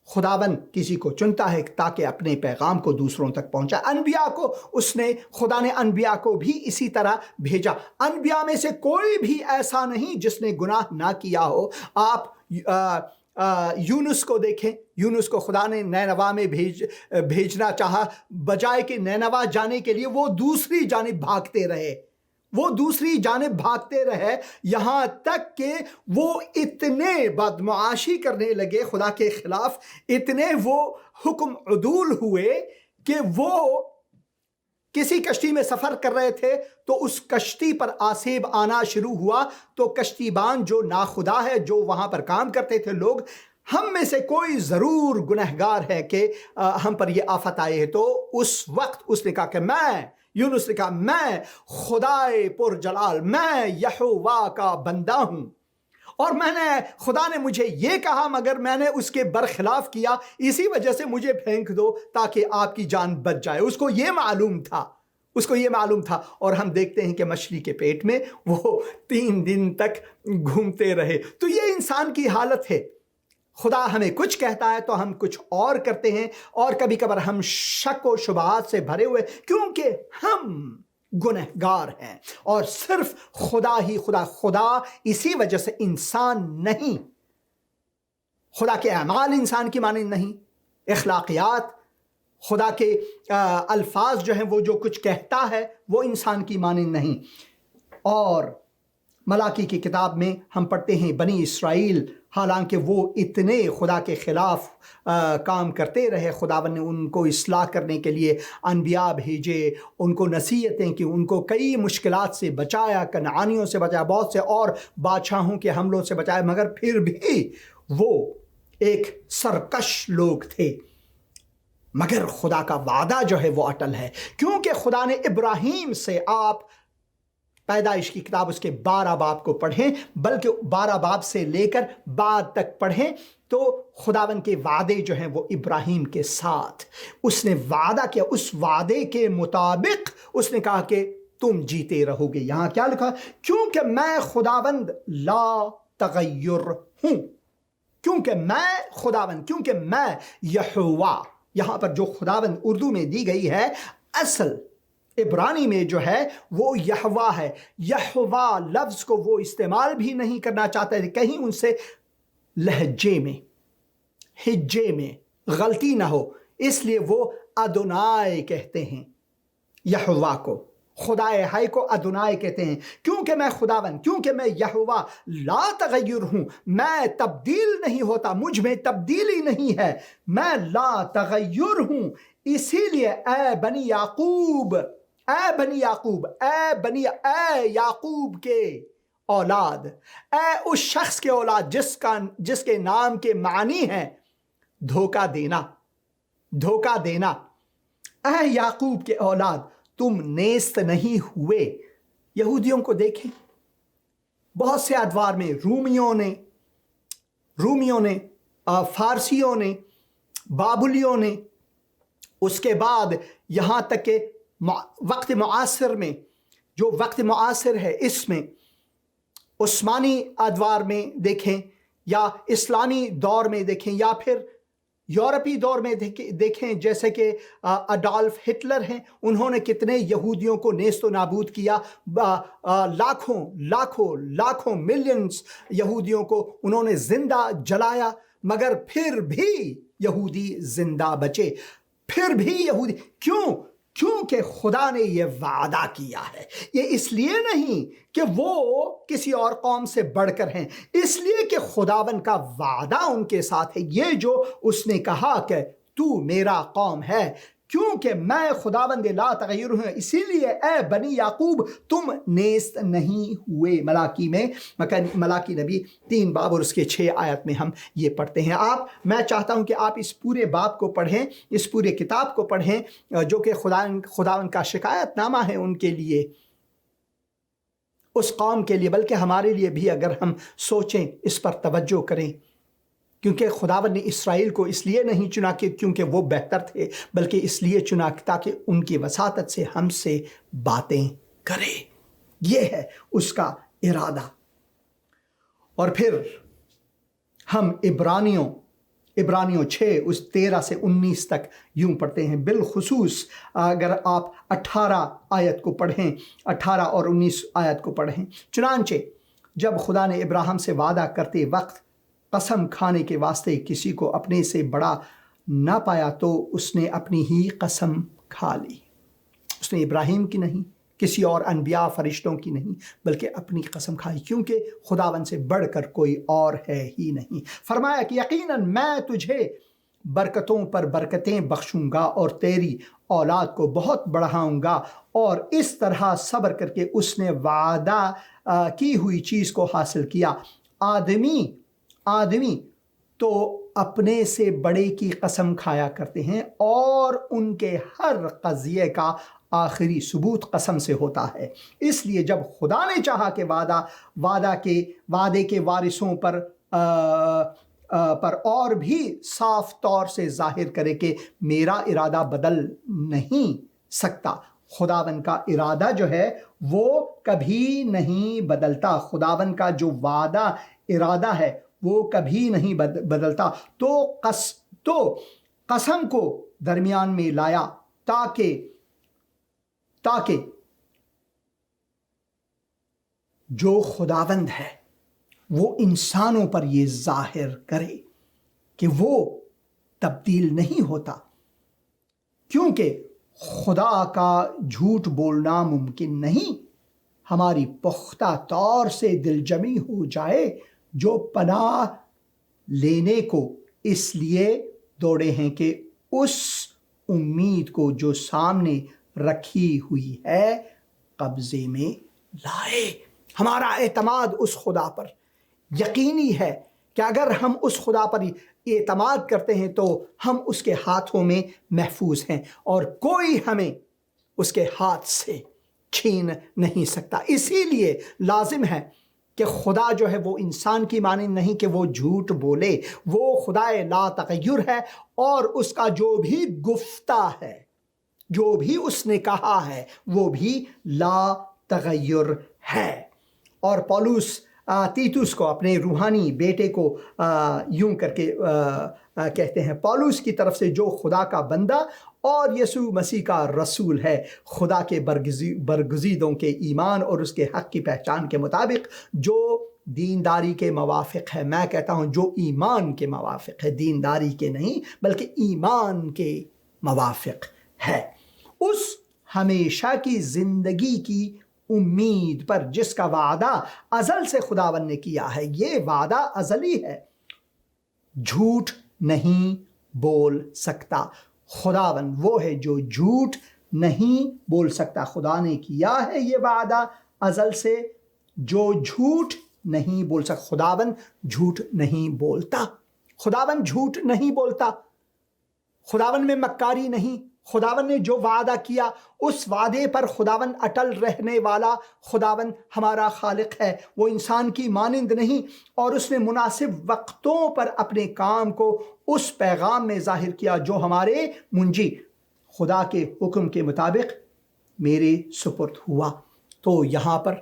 خداوند کسی کو چنتا ہے تاکہ اپنے پیغام کو دوسروں تک پہنچا۔ انبیاء کو خدا نے انبیاء کو بھی اسی طرح بھیجا۔ انبیاء میں سے کوئی بھی ایسا نہیں جس نے گناہ نہ کیا ہو۔ آپ یونس کو دیکھیں، یونس کو خدا نے نینوا میں بھیجنا چاہا، بجائے کہ نینوا جانے کے لیے وہ دوسری جانب بھاگتے رہے، یہاں تک کہ وہ اتنے بدمعاشی کرنے لگے خدا کے خلاف، اتنے وہ حکم عدول ہوئے کہ وہ کسی کشتی میں سفر کر رہے تھے تو اس کشتی پر آسیب آنا شروع ہوا، تو کشتی بان جو ناخدا ہے، جو وہاں پر کام کرتے تھے لوگ، ہم میں سے کوئی ضرور گنہگار ہے کہ ہم پر یہ آفت آئے ہے۔ تو اس وقت اس نے کہا کہ یونس نے کہا میں خدائے پر جلال، میں یہوہ کا بندہ ہوں، اور خدا نے مجھے یہ کہا مگر میں نے اس کے برخلاف کیا، اسی وجہ سے مجھے پھینک دو تاکہ آپ کی جان بچ جائے۔ اس کو یہ معلوم تھا، اور ہم دیکھتے ہیں کہ مچھلی کے پیٹ میں وہ 3 دن تک گھومتے رہے۔ تو یہ انسان کی حالت ہے، خدا ہمیں کچھ کہتا ہے تو ہم کچھ اور کرتے ہیں، اور کبھی کبھار ہم شک و شبہات سے بھرے ہوئے، کیونکہ ہم گنہگار ہیں، اور صرف خدا اسی وجہ سے انسان نہیں، خدا کے اعمال انسان کی مانند نہیں، اخلاقیات، خدا کے الفاظ جو ہیں وہ جو کچھ کہتا ہے وہ انسان کی مانند نہیں۔ اور ملاکی کی کتاب میں ہم پڑھتے ہیں بنی اسرائیل حالانکہ وہ اتنے خدا کے خلاف کام کرتے رہے، خداوند نے ان کو اصلاح کرنے کے لیے انبیاء بھیجے، ان کو نصیحتیں کی، ان کو کئی مشکلات سے بچایا، کنعانیوں سے بچایا، بہت سے اور بادشاہوں کے حملوں سے بچایا، مگر پھر بھی وہ ایک سرکش لوگ تھے، مگر خدا کا وعدہ جو ہے وہ اٹل ہے، کیونکہ خدا نے ابراہیم سے، آپ پیدائش کی کتاب اس کے 12 باب کو پڑھیں، بلکہ 12 باب سے لے کر بعد تک پڑھیں، تو خداوند کے وعدے جو ہیں وہ ابراہیم کے ساتھ اس نے وعدہ کیا، اس وعدے کے مطابق اس نے کہا کہ تم جیتے رہو گے۔ یہاں کیا لکھا؟ کیونکہ میں خداوند لا تغیر ہوں، کیونکہ میں خداوند، کیونکہ میں یہوہ۔ یہاں پر جو خداوند اردو میں دی گئی ہے، اصل عبرانی میں جو ہے وہ یہوہ ہے۔ یہوہ لفظ کو وہ استعمال بھی نہیں کرنا چاہتے تھے، کہیں ان سے لہجے میں، ہجے میں غلطی نہ ہو، اس لیے وہ ادونائے کہتے ہیں یہوہ کو، خدائے ہائے کو ادونائے کہتے ہیں۔ کیونکہ میں خداوند، کیونکہ میں یہوہ لا تغیر ہوں، میں تبدیل نہیں ہوتا، مجھ میں تبدیلی نہیں ہے، میں لا تغیر ہوں، اسی لیے اے بنی یعقوب، اے بنی یعقوب، اے یعقوب کے اولاد، اے اس شخص کے اولاد جس کے نام کے معنی ہیں دھوکہ دینا، دھوکہ دینا، اے یعقوب کے اولاد تم نیست نہیں ہوئے۔ یہودیوں کو دیکھیں، بہت سے ادوار میں رومیوں نے فارسیوں نے، بابلیوں نے، اس کے بعد یہاں تک کہ وقت معاصر میں، جو وقت معاصر ہے اس میں عثمانی ادوار میں دیکھیں، یا اسلامی دور میں دیکھیں، یا پھر یورپی دور میں دیکھیں، جیسے کہ اڈالف ہٹلر ہیں، انہوں نے کتنے یہودیوں کو نیست و نابود کیا، لاکھوں ملینز یہودیوں کو انہوں نے زندہ جلایا، مگر پھر بھی یہودی زندہ بچے، پھر بھی یہودی۔ کیونکہ خدا نے یہ وعدہ کیا ہے، یہ اس لیے نہیں کہ وہ کسی اور قوم سے بڑھ کر ہیں، اس لیے کہ خداوند کا وعدہ ان کے ساتھ ہے، یہ جو اس نے کہا کہ تو میرا قوم ہے، کیونکہ میں خداوند لا تغیر ہوں، اسی لیے اے بنی یعقوب تم نیست نہیں ہوئے۔ ملاکی نبی 3 باب اور اس کے 6 آیت میں ہم یہ پڑھتے ہیں۔ میں چاہتا ہوں کہ آپ اس پورے باب کو پڑھیں، اس پورے کتاب کو پڑھیں، جو کہ خداوند کا شکایت نامہ ہے ان کے لیے، اس قوم کے لیے، بلکہ ہمارے لیے بھی، اگر ہم سوچیں، اس پر توجہ کریں، کیونکہ خداوند نے اسرائیل کو اس لیے نہیں چنا کہ کیونکہ وہ بہتر تھے، بلکہ اس لیے چنا تاکہ ان کی وساطت سے ہم سے باتیں کرے، یہ ہے اس کا ارادہ۔ اور پھر ہم عبرانیوں 6 اس 13 سے 19 تک یوں پڑھتے ہیں، بالخصوص اگر آپ 18 آیت کو پڑھیں، 18 اور 19 آیت کو پڑھیں۔ چنانچہ جب خدا نے ابراہیم سے وعدہ کرتے وقت قسم کھانے کے واسطے کسی کو اپنے سے بڑا نہ پایا تو اس نے اپنی ہی قسم کھا لی۔ اس نے ابراہیم کی نہیں، کسی اور انبیاء فرشتوں کی نہیں، بلکہ اپنی قسم کھائی، kیونکہ خداوند سے بڑھ کر کوئی اور ہے ہی نہیں۔ فرمایا کہ یقیناً میں تجھے برکتوں پر برکتیں بخشوں گا اور تیری اولاد کو بہت بڑھاؤں گا، اور اس طرح صبر کر کے اس نے وعدہ کی ہوئی چیز کو حاصل کیا۔ آدمی تو اپنے سے بڑے کی قسم کھایا کرتے ہیں، اور ان کے ہر قضیے کا آخری ثبوت قسم سے ہوتا ہے۔ اس لیے جب خدا نے چاہا کہ وعدے کے وارثوں پر اور بھی صاف طور سے ظاہر کرے کہ میرا ارادہ بدل نہیں سکتا۔ خداوند کا ارادہ جو ہے وہ کبھی نہیں بدلتا، خداوند کا جو وعدہ ارادہ ہے وہ کبھی نہیں بدلتا۔ تو قسم کو درمیان میں لایا تاکہ جو خداوند ہے وہ انسانوں پر یہ ظاہر کرے کہ وہ تبدیل نہیں ہوتا، کیونکہ خدا کا جھوٹ بولنا ممکن نہیں۔ ہماری پختہ طور سے دل جمی ہو جائے، جو پناہ لینے کو اس لیے دوڑے ہیں کہ اس امید کو جو سامنے رکھی ہوئی ہے قبضے میں لائے۔ ہمارا اعتماد اس خدا پر یقینی ہے کہ اگر ہم اس خدا پر اعتماد کرتے ہیں تو ہم اس کے ہاتھوں میں محفوظ ہیں اور کوئی ہمیں اس کے ہاتھ سے چھین نہیں سکتا۔ اسی لیے لازم ہے کہ خدا جو ہے وہ انسان کی مانند نہیں کہ وہ جھوٹ بولے، وہ خدا لا تغیر ہے، اور اس کا جو بھی گفتہ ہے، جو بھی اس نے کہا ہے، وہ بھی لا تغیر ہے۔ اور پولس تیتوس کو، اپنے روحانی بیٹے کو یوں کر کے کہتے ہیں، پولس کی طرف سے جو خدا کا بندہ اور یسوع مسیح کا رسول ہے، خدا کے برگزیدوں کے ایمان اور اس کے حق کی پہچان کے مطابق، جو دینداری کے موافق ہے۔ میں کہتا ہوں جو ایمان کے موافق ہے، دینداری کے نہیں بلکہ ایمان کے موافق ہے، اس ہمیشہ کی زندگی کی امید پر جس کا وعدہ ازل سے خداوند نے کیا ہے۔ یہ وعدہ ازلی ہے، جھوٹ نہیں بول سکتا۔ خداوند وہ ہے جو جھوٹ نہیں بول سکتا۔ خدا نے کیا ہے یہ وعدہ ازل سے، جو جھوٹ نہیں بول سکتا۔ خداوند جھوٹ نہیں بولتا، خداوند جھوٹ نہیں بولتا، خداوند میں مکاری نہیں۔ خداوند نے جو وعدہ کیا اس وعدے پر خداوند اٹل رہنے والا خداوند ہمارا خالق ہے، وہ انسان کی مانند نہیں، اور اس نے مناسب وقتوں پر اپنے کام کو اس پیغام میں ظاہر کیا جو ہمارے منجی خدا کے حکم کے مطابق میرے سپرد ہوا۔ تو یہاں پر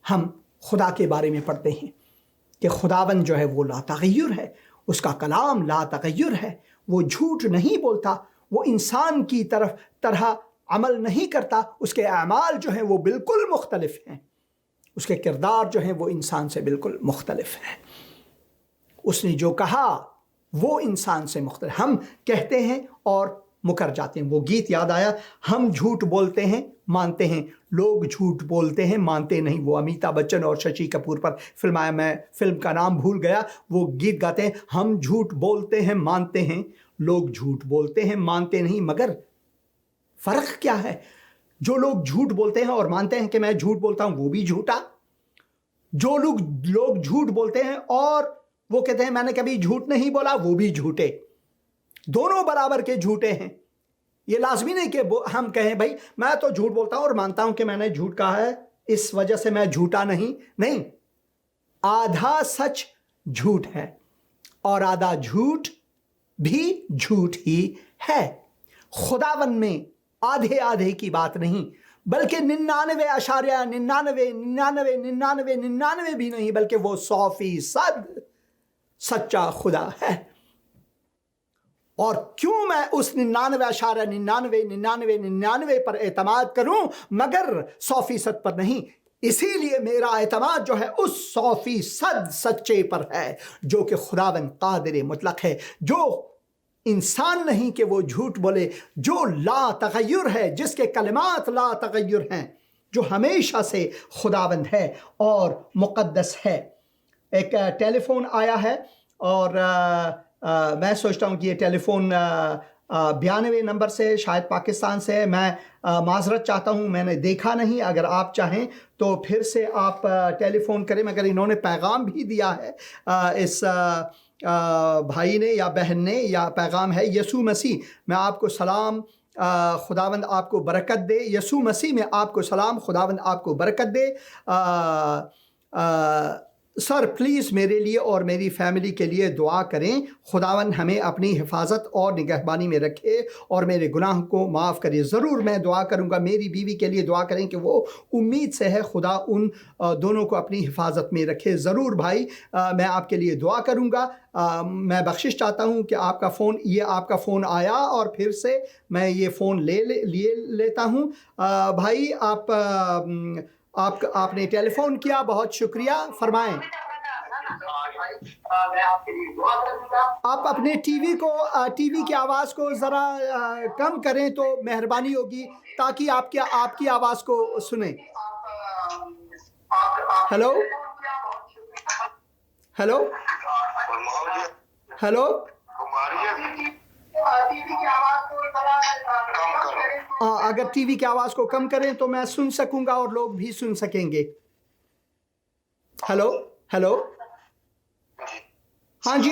ہم خدا کے بارے میں پڑھتے ہیں کہ خداوند جو ہے وہ لا تغیر ہے، اس کا کلام لا تغیر ہے، وہ جھوٹ نہیں بولتا، وہ انسان کی طرح عمل نہیں کرتا، اس کے اعمال جو ہیں وہ بالکل مختلف ہیں، اس کے کردار جو ہیں وہ انسان سے بالکل مختلف ہیں۔ اس نے جو کہا وہ انسان سے مختلف، ہم کہتے ہیں اور مکر جاتے ہیں۔ وہ گیت یاد آیا، ہم جھوٹ بولتے ہیں مانتے ہیں، لوگ جھوٹ بولتے ہیں مانتے نہیں۔ وہ امیتابھ بچن اور ششی کپور پر فلم آیا، میں فلم کا نام بھول گیا۔ وہ گیت گاتے ہیں، ہم جھوٹ بولتے ہیں مانتے ہیں، لوگ جھوٹ بولتے ہیں مانتے نہیں۔ مگر فرق کیا ہے؟ جو لوگ جھوٹ بولتے ہیں اور مانتے ہیں کہ میں جھوٹ بولتا ہوں، وہ بھی جھوٹا۔ جو لوگ جھوٹ بولتے ہیں اور وہ کہتے ہیں میں نے کبھی جھوٹ نہیں بولا، وہ بھی جھوٹے۔ دونوں برابر کے جھوٹے ہیں۔ یہ لازمی نہیں کہ ہم کہیں بھائی میں تو جھوٹ بولتا ہوں اور مانتا ہوں کہ میں نے جھوٹ کہا ہے، اس وجہ سے میں جھوٹا نہیں۔ آدھا سچ جھوٹ ہے اور آدھا جھوٹ بھی جھوٹ ہی ہے۔ خداوند میں آدھے آدھے کی بات نہیں، بلکہ 99.99 بھی نہیں، بلکہ وہ 100% سچا خدا ہے۔ اور کیوں میں اس 99.99 پر اعتماد کروں مگر 100% پر نہیں؟ اسی لیے میرا اعتماد جو ہے اس 100% سچے پر ہے، جو کہ خداوند قادر مطلق ہے، جو انسان نہیں کہ وہ جھوٹ بولے، جو لا تغیر ہے، جس کے کلمات لا تغیر ہیں، جو ہمیشہ سے خداوند ہے اور مقدس ہے۔ ایک ٹیلی فون آیا ہے اور میں سوچتا ہوں کہ یہ ٹیلی فون 92 نمبر سے، شاید پاکستان سے ہے۔ میں معذرت چاہتا ہوں، میں نے دیکھا نہیں، اگر آپ چاہیں تو پھر سے آپ ٹیلی فون کریں، مگر انہوں نے پیغام بھی دیا ہے، اس بھائی نے یا بہن نے، یا پیغام ہے یسوع مسیح میں آپ کو سلام، خداوند آپ کو برکت دے۔ یسوع مسیح میں آپ کو سلام، خداوند آپ کو برکت دے۔ سر پلیز میرے لیے اور میری فیملی کے لیے دعا کریں، خداوند ہمیں اپنی حفاظت اور نگہبانی میں رکھے اور میرے گناہ کو معاف کرے۔ ضرور میں دعا کروں گا، میری بیوی کے لیے دعا کریں کہ وہ امید سے ہے، خدا ان دونوں کو اپنی حفاظت میں رکھے۔ ضرور بھائی، میں آپ کے لیے دعا کروں گا۔ میں بخشش چاہتا ہوں کہ آپ کا فون آیا اور پھر سے میں یہ فون لیتا ہوں۔ بھائی آپ نے ٹیلی فون کیا، بہت شکریہ، فرمائیں۔ آپ اپنے ٹی وی کی آواز کو ذرا کم کریں تو مہربانی ہوگی تاکہ آپ کی آواز کو سنیں۔ ہیلو ہیلو ہیلو، اگر ٹی وی کی آواز کو کم کریں تو میں سن سکوں گا اور لوگ بھی سن سکیں گے۔ ہیلو ہیلو، ہاں جی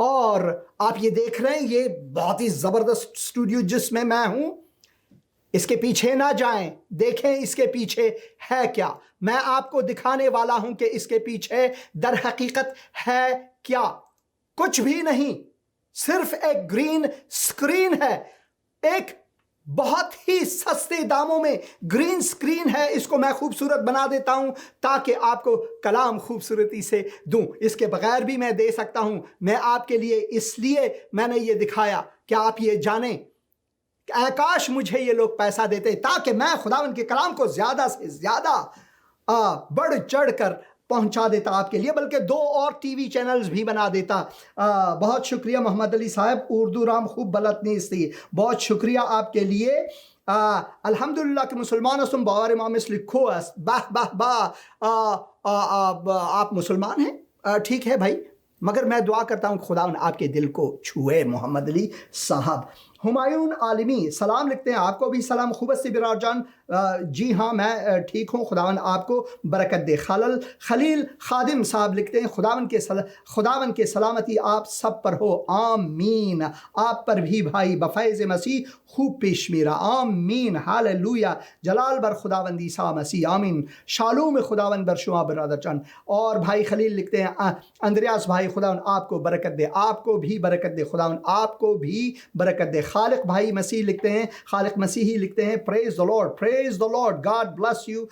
اور آپ یہ دیکھ رہے ہیں یہ بہت ہی زبردست اسٹوڈیو جس میں ہوں. اس کے پیچھے نہ جائیں, دیکھیں اس کے پیچھے ہے کیا. میں آپ کو دکھانے والا ہوں کہ اس کے پیچھے در حقیقت ہے کیا. کچھ بھی نہیں, صرف ایک گرین سکرین ہے. ایک بہت ہی سستے داموں میں گرین سکرین ہے. اس کو میں خوبصورت بنا دیتا ہوں تاکہ آپ کو کلام خوبصورتی سے دوں. اس کے بغیر بھی میں دے سکتا ہوں. میں آپ کے لیے اس لیے میں نے یہ دکھایا کہ آپ یہ جانیں کہ کاش مجھے یہ لوگ پیسہ دیتے تاکہ میں خداوند کے کلام کو زیادہ سے زیادہ بڑھ چڑھ کر پہنچا دیتا آپ کے لیے, بلکہ 2 اور ٹی وی چینلز بھی بنا دیتا. بہت شکریہ محمد علی صاحب, اردو رام خوب بلد نہیں تھی. بہت شکریہ آپ کے لیے. الحمدللہ کہ مسلمان اسم باور امام اس لکھو اس باہ باہ باہ. آپ مسلمان ہیں, ٹھیک ہے بھائی, مگر میں دعا کرتا ہوں خداوند آپ کے دل کو چھوئے. محمد علی صاحب. ہمایون عالمی سلام لکھتے ہیں, آپ کو بھی سلام. خوبت سے برار جان, جی ہاں میں ٹھیک ہوں, خداوند آپ کو برکت دے. خلیل خادم صاحب لکھتے ہیں خداوند کے سلامتی آپ سب پر ہو, آمین. آپ پر بھی بھائی بفیض مسیح خوب پیش میرا, آمین. ہاللویا. جلال بر خداوند عیسیٰ مسیح, آمین. شالوم خداوند بر شما برادر جان. اور بھائی خلیل لکھتے ہیں اندریاس بھائی خداوند آپ کو برکت دے, آپ کو بھی برکت دے, خداوند آپ کو بھی برکت دے. خالق بھائی مسیح لکھتے ہیں, خالق مسیحی لکھتے ہیں پریز the Lord, praise the Lord, God bless you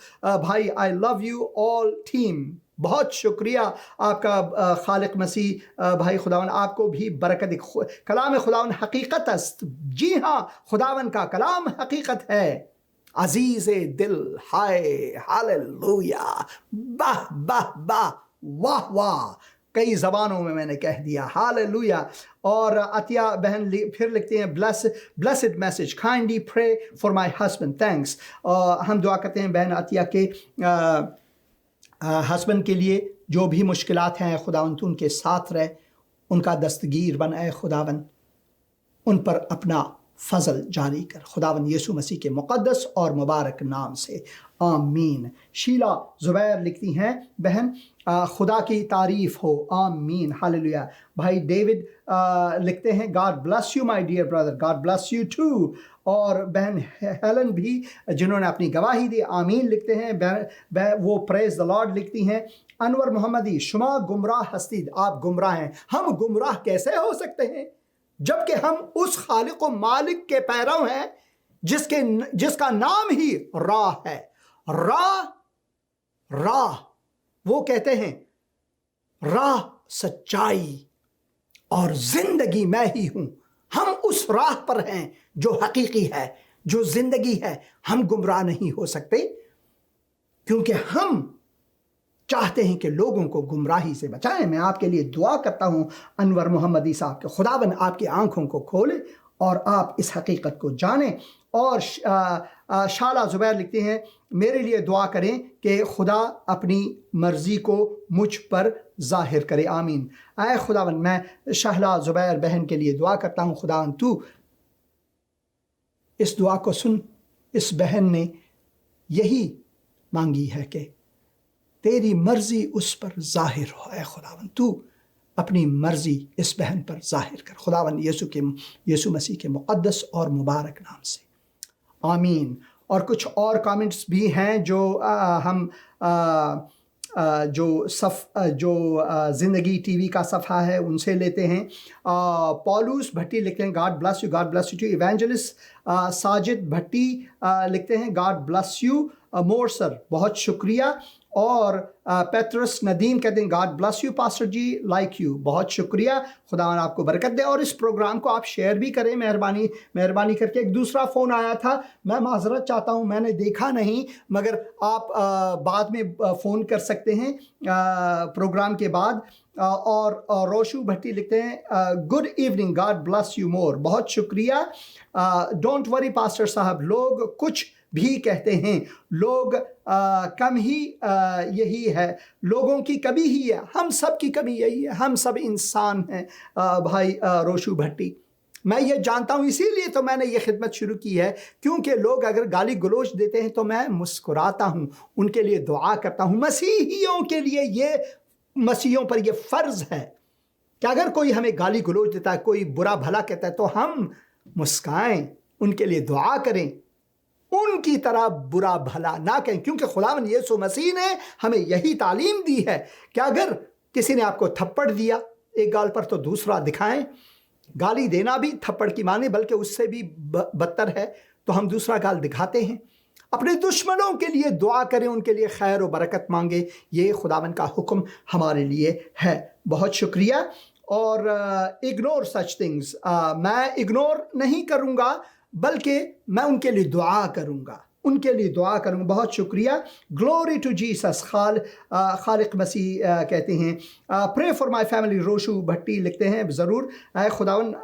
بھائی, I love you all team. بہت شکریہ آپ کا خالق مسیح بھائی, خداوند آپ کو بھی برکت دے. کلام خداوند حقیقت است, جی ہاں خداوند کا کلام حقیقت ہے. عزیز دل ہائے, ہاللویا, باہ باہ باہ, واہ واہ. کئی زبانوں میں نے کہہ دیا, ہاللویا. اور عطیہ بہن پھر لکھتے ہیں blessed message, kindly pray for my husband, thanks. ہم دعا کرتے ہیں بہن عطیہ کے ہسبینڈ کے لیے. جو بھی مشکلات ہیں خداوند تو ان کے ساتھ رہے, ان کا دستگیر بن اے خداوند, ان پر اپنا فضل جاری کر خداوند یسوع مسیح کے مقدس اور مبارک نام سے, آمین. شیلا زبیر لکھتی ہیں بہن خدا کی تعریف ہو, آمین, ہاللویا. بھائی ڈیوڈ لکھتے ہیں God bless you my dear brother, God bless you too. اور بہن ہیلن بھی جنہوں نے اپنی گواہی دی, آمین لکھتے ہیں. وہ پریز the Lord لکھتی ہیں. انور محمدی, شما گمراہ ہستید, آپ گمراہ ہیں. ہم گمراہ کیسے ہو سکتے ہیں جبکہ ہم اس خالق و مالک کے پیرو ہیں جس کا نام ہی راہ ہے. راہ وہ کہتے ہیں راہ, سچائی اور زندگی میں ہی ہوں. ہم اس راہ پر ہیں جو حقیقی ہے, جو زندگی ہے. ہم گمراہ نہیں ہو سکتے کیونکہ ہم چاہتے ہیں کہ لوگوں کو گمراہی سے بچائیں. میں آپ کے لیے دعا کرتا ہوں انور محمدی صاحب کے خداوند آپ کی آنکھوں کو کھولے اور آپ اس حقیقت کو جانیں. اور شالہ زبیر لکھتے ہیں میرے لیے دعا کریں کہ خدا اپنی مرضی کو مجھ پر ظاہر کرے, آمین. اے خداوند میں شالہ زبیر بہن کے لیے دعا کرتا ہوں, خداوند تو اس دعا کو سن. اس بہن نے یہی مانگی ہے کہ تیری مرضی اس پر ظاہر ہو. اے خداوند تو اپنی مرضی اس بہن پر ظاہر کر خداوند یسوع مسیح کے مقدس اور مبارک نام سے, آمین. اور کچھ اور کامنٹس بھی ہیں جو ہم جو زندگی ٹی وی کا صفحہ ہے ان سے لیتے ہیں. پولوس بھٹی لکھتے ہیں God bless you, God bless you too. Evangelist Sajid Bhatti لکھتے ہیں God bless you more sir, بہت شکریہ. اور پیٹرس ندیم کہتے ہیں God bless you pastor G, like you, بہت شکریہ, خداوند آپ کو برکت دے. اور اس پروگرام کو آپ شیئر بھی کریں مہربانی کر کے. ایک دوسرا فون آیا تھا, میں معذرت چاہتا ہوں میں نے دیکھا نہیں, مگر آپ بعد میں فون کر سکتے ہیں پروگرام کے بعد. اور روشو بھٹی لکھتے ہیں good evening, God bless you more, بہت شکریہ. ڈونٹ وری پاسٹر صاحب, لوگ کچھ بھی کہتے ہیں, لوگ کم ہی یہی ہے, لوگوں کی کمی ہی ہے, ہم سب کی کمی یہی ہے, ہم سب انسان ہیں. بھائی روشو بھٹی, میں یہ جانتا ہوں, اسی لیے تو میں نے یہ خدمت شروع کی ہے, کیونکہ لوگ اگر گالی گلوچ دیتے ہیں تو میں مسکراتا ہوں, ان کے لیے دعا کرتا ہوں. مسیحیوں کے لیے مسیحیوں پر یہ فرض ہے کہ اگر کوئی ہمیں گالی گلوچ دیتا ہے، کوئی برا بھلا کہتا ہے، تو ہم مسکائیں، ان کے لیے دعا کریں، ان کی طرح برا بھلا نہ کہیں، کیونکہ خداوند یسوع مسیح نے ہمیں یہی تعلیم دی ہے کہ اگر کسی نے آپ کو تھپڑ دیا ایک گال پر تو دوسرا دکھائیں۔ گالی دینا بھی تھپڑ کی معنی بلکہ اس سے بھی بدتر ہے، تو ہم دوسرا گال دکھاتے ہیں۔ اپنے دشمنوں کے لیے دعا کریں، ان کے لیے خیر و برکت مانگیں، یہ خداوند کا حکم ہمارے لیے ہے۔ بہت شکریہ۔ اور اگنور سچ تھنگز، میں اگنور نہیں کروں گا بلکہ میں ان کے لیے دعا کروں گا، ان کے لیے دعا کروں گا۔ بہت شکریہ۔ Glory to Jesus. خالق مسیح کہتے ہیں پرے فار مائی فیملی، روشو بھٹی لکھتے ہیں، ضرور اے خداوند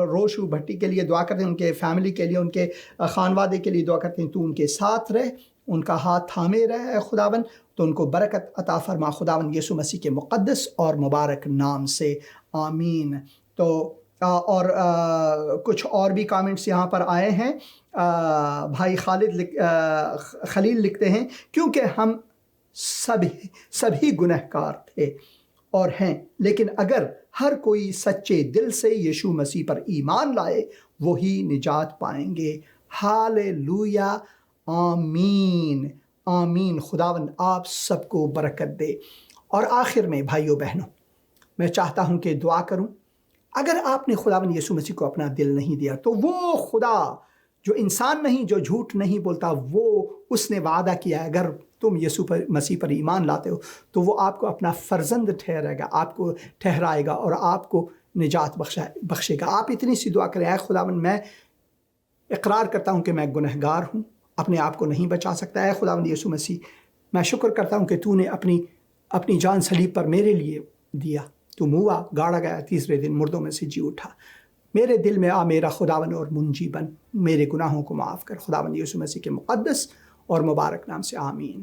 روشو بھٹی کے لیے دعا کرتے ہیں، ان کے فیملی کے لیے، ان کے خانوادے کے لیے دعا کرتے ہیں، تو ان کے ساتھ رہ، ان کا ہاتھ تھامے رہے اے خداوند، تو ان کو برکت عطا فرما خداوند یسوع مسیح کے مقدس اور مبارک نام سے، آمین۔ تو اور کچھ اور بھی کامنٹس یہاں پر آئے ہیں۔ بھائی خلیل لکھتے ہیں کیونکہ ہم سبھی گنہگار تھے اور ہیں، لیکن اگر ہر کوئی سچے دل سے یسوع مسیح پر ایمان لائے وہی نجات پائیں گے۔ ہاللویا، آمین آمین۔ خداوند آپ سب کو برکت دے۔ اور آخر میں بھائیوں بہنوں، میں چاہتا ہوں کہ دعا کروں۔ اگر آپ نے خداوند یسوع مسیح کو اپنا دل نہیں دیا تو وہ خدا جو انسان نہیں، جو جھوٹ نہیں بولتا، وہ اس نے وعدہ کیا اگر تم یسوع مسیح پر ایمان لاتے ہو تو وہ آپ کو اپنا فرزند ٹھہرائے گا، آپ کو ٹھہرائے گا اور آپ کو نجات بخشے گا۔ آپ اتنی سی دعا کریں، اے خداوند میں اقرار کرتا ہوں کہ میں گنہگار ہوں، اپنے آپ کو نہیں بچا سکتا۔ اے خداوند یسوع مسیح، میں شکر کرتا ہوں کہ تو نے اپنی جان صلیب پر میرے لیے دیا، تو ہوا، گاڑا گیا، تیسرے دن مردوں میں سے جی اٹھا۔ میرے دل میں آ میرا خداوند اور منجی بن، میرے گناہوں کو معاف کر، خداوند یسوع مسیح کے مقدس اور مبارک نام سے، آمین۔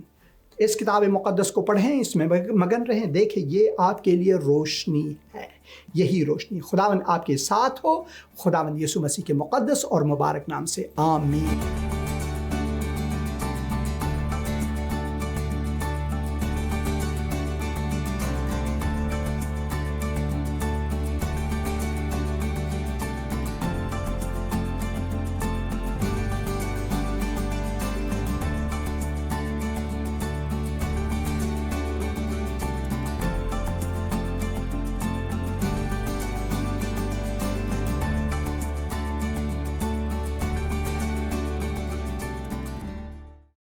اس کتاب مقدس کو پڑھیں، اس میں مگن رہیں، دیکھیں یہ آپ کے لیے روشنی ہے، یہی روشنی۔ خداوند آپ کے ساتھ ہو، خداوند یسوع مسیح کے مقدس اور مبارک نام سے، آمین۔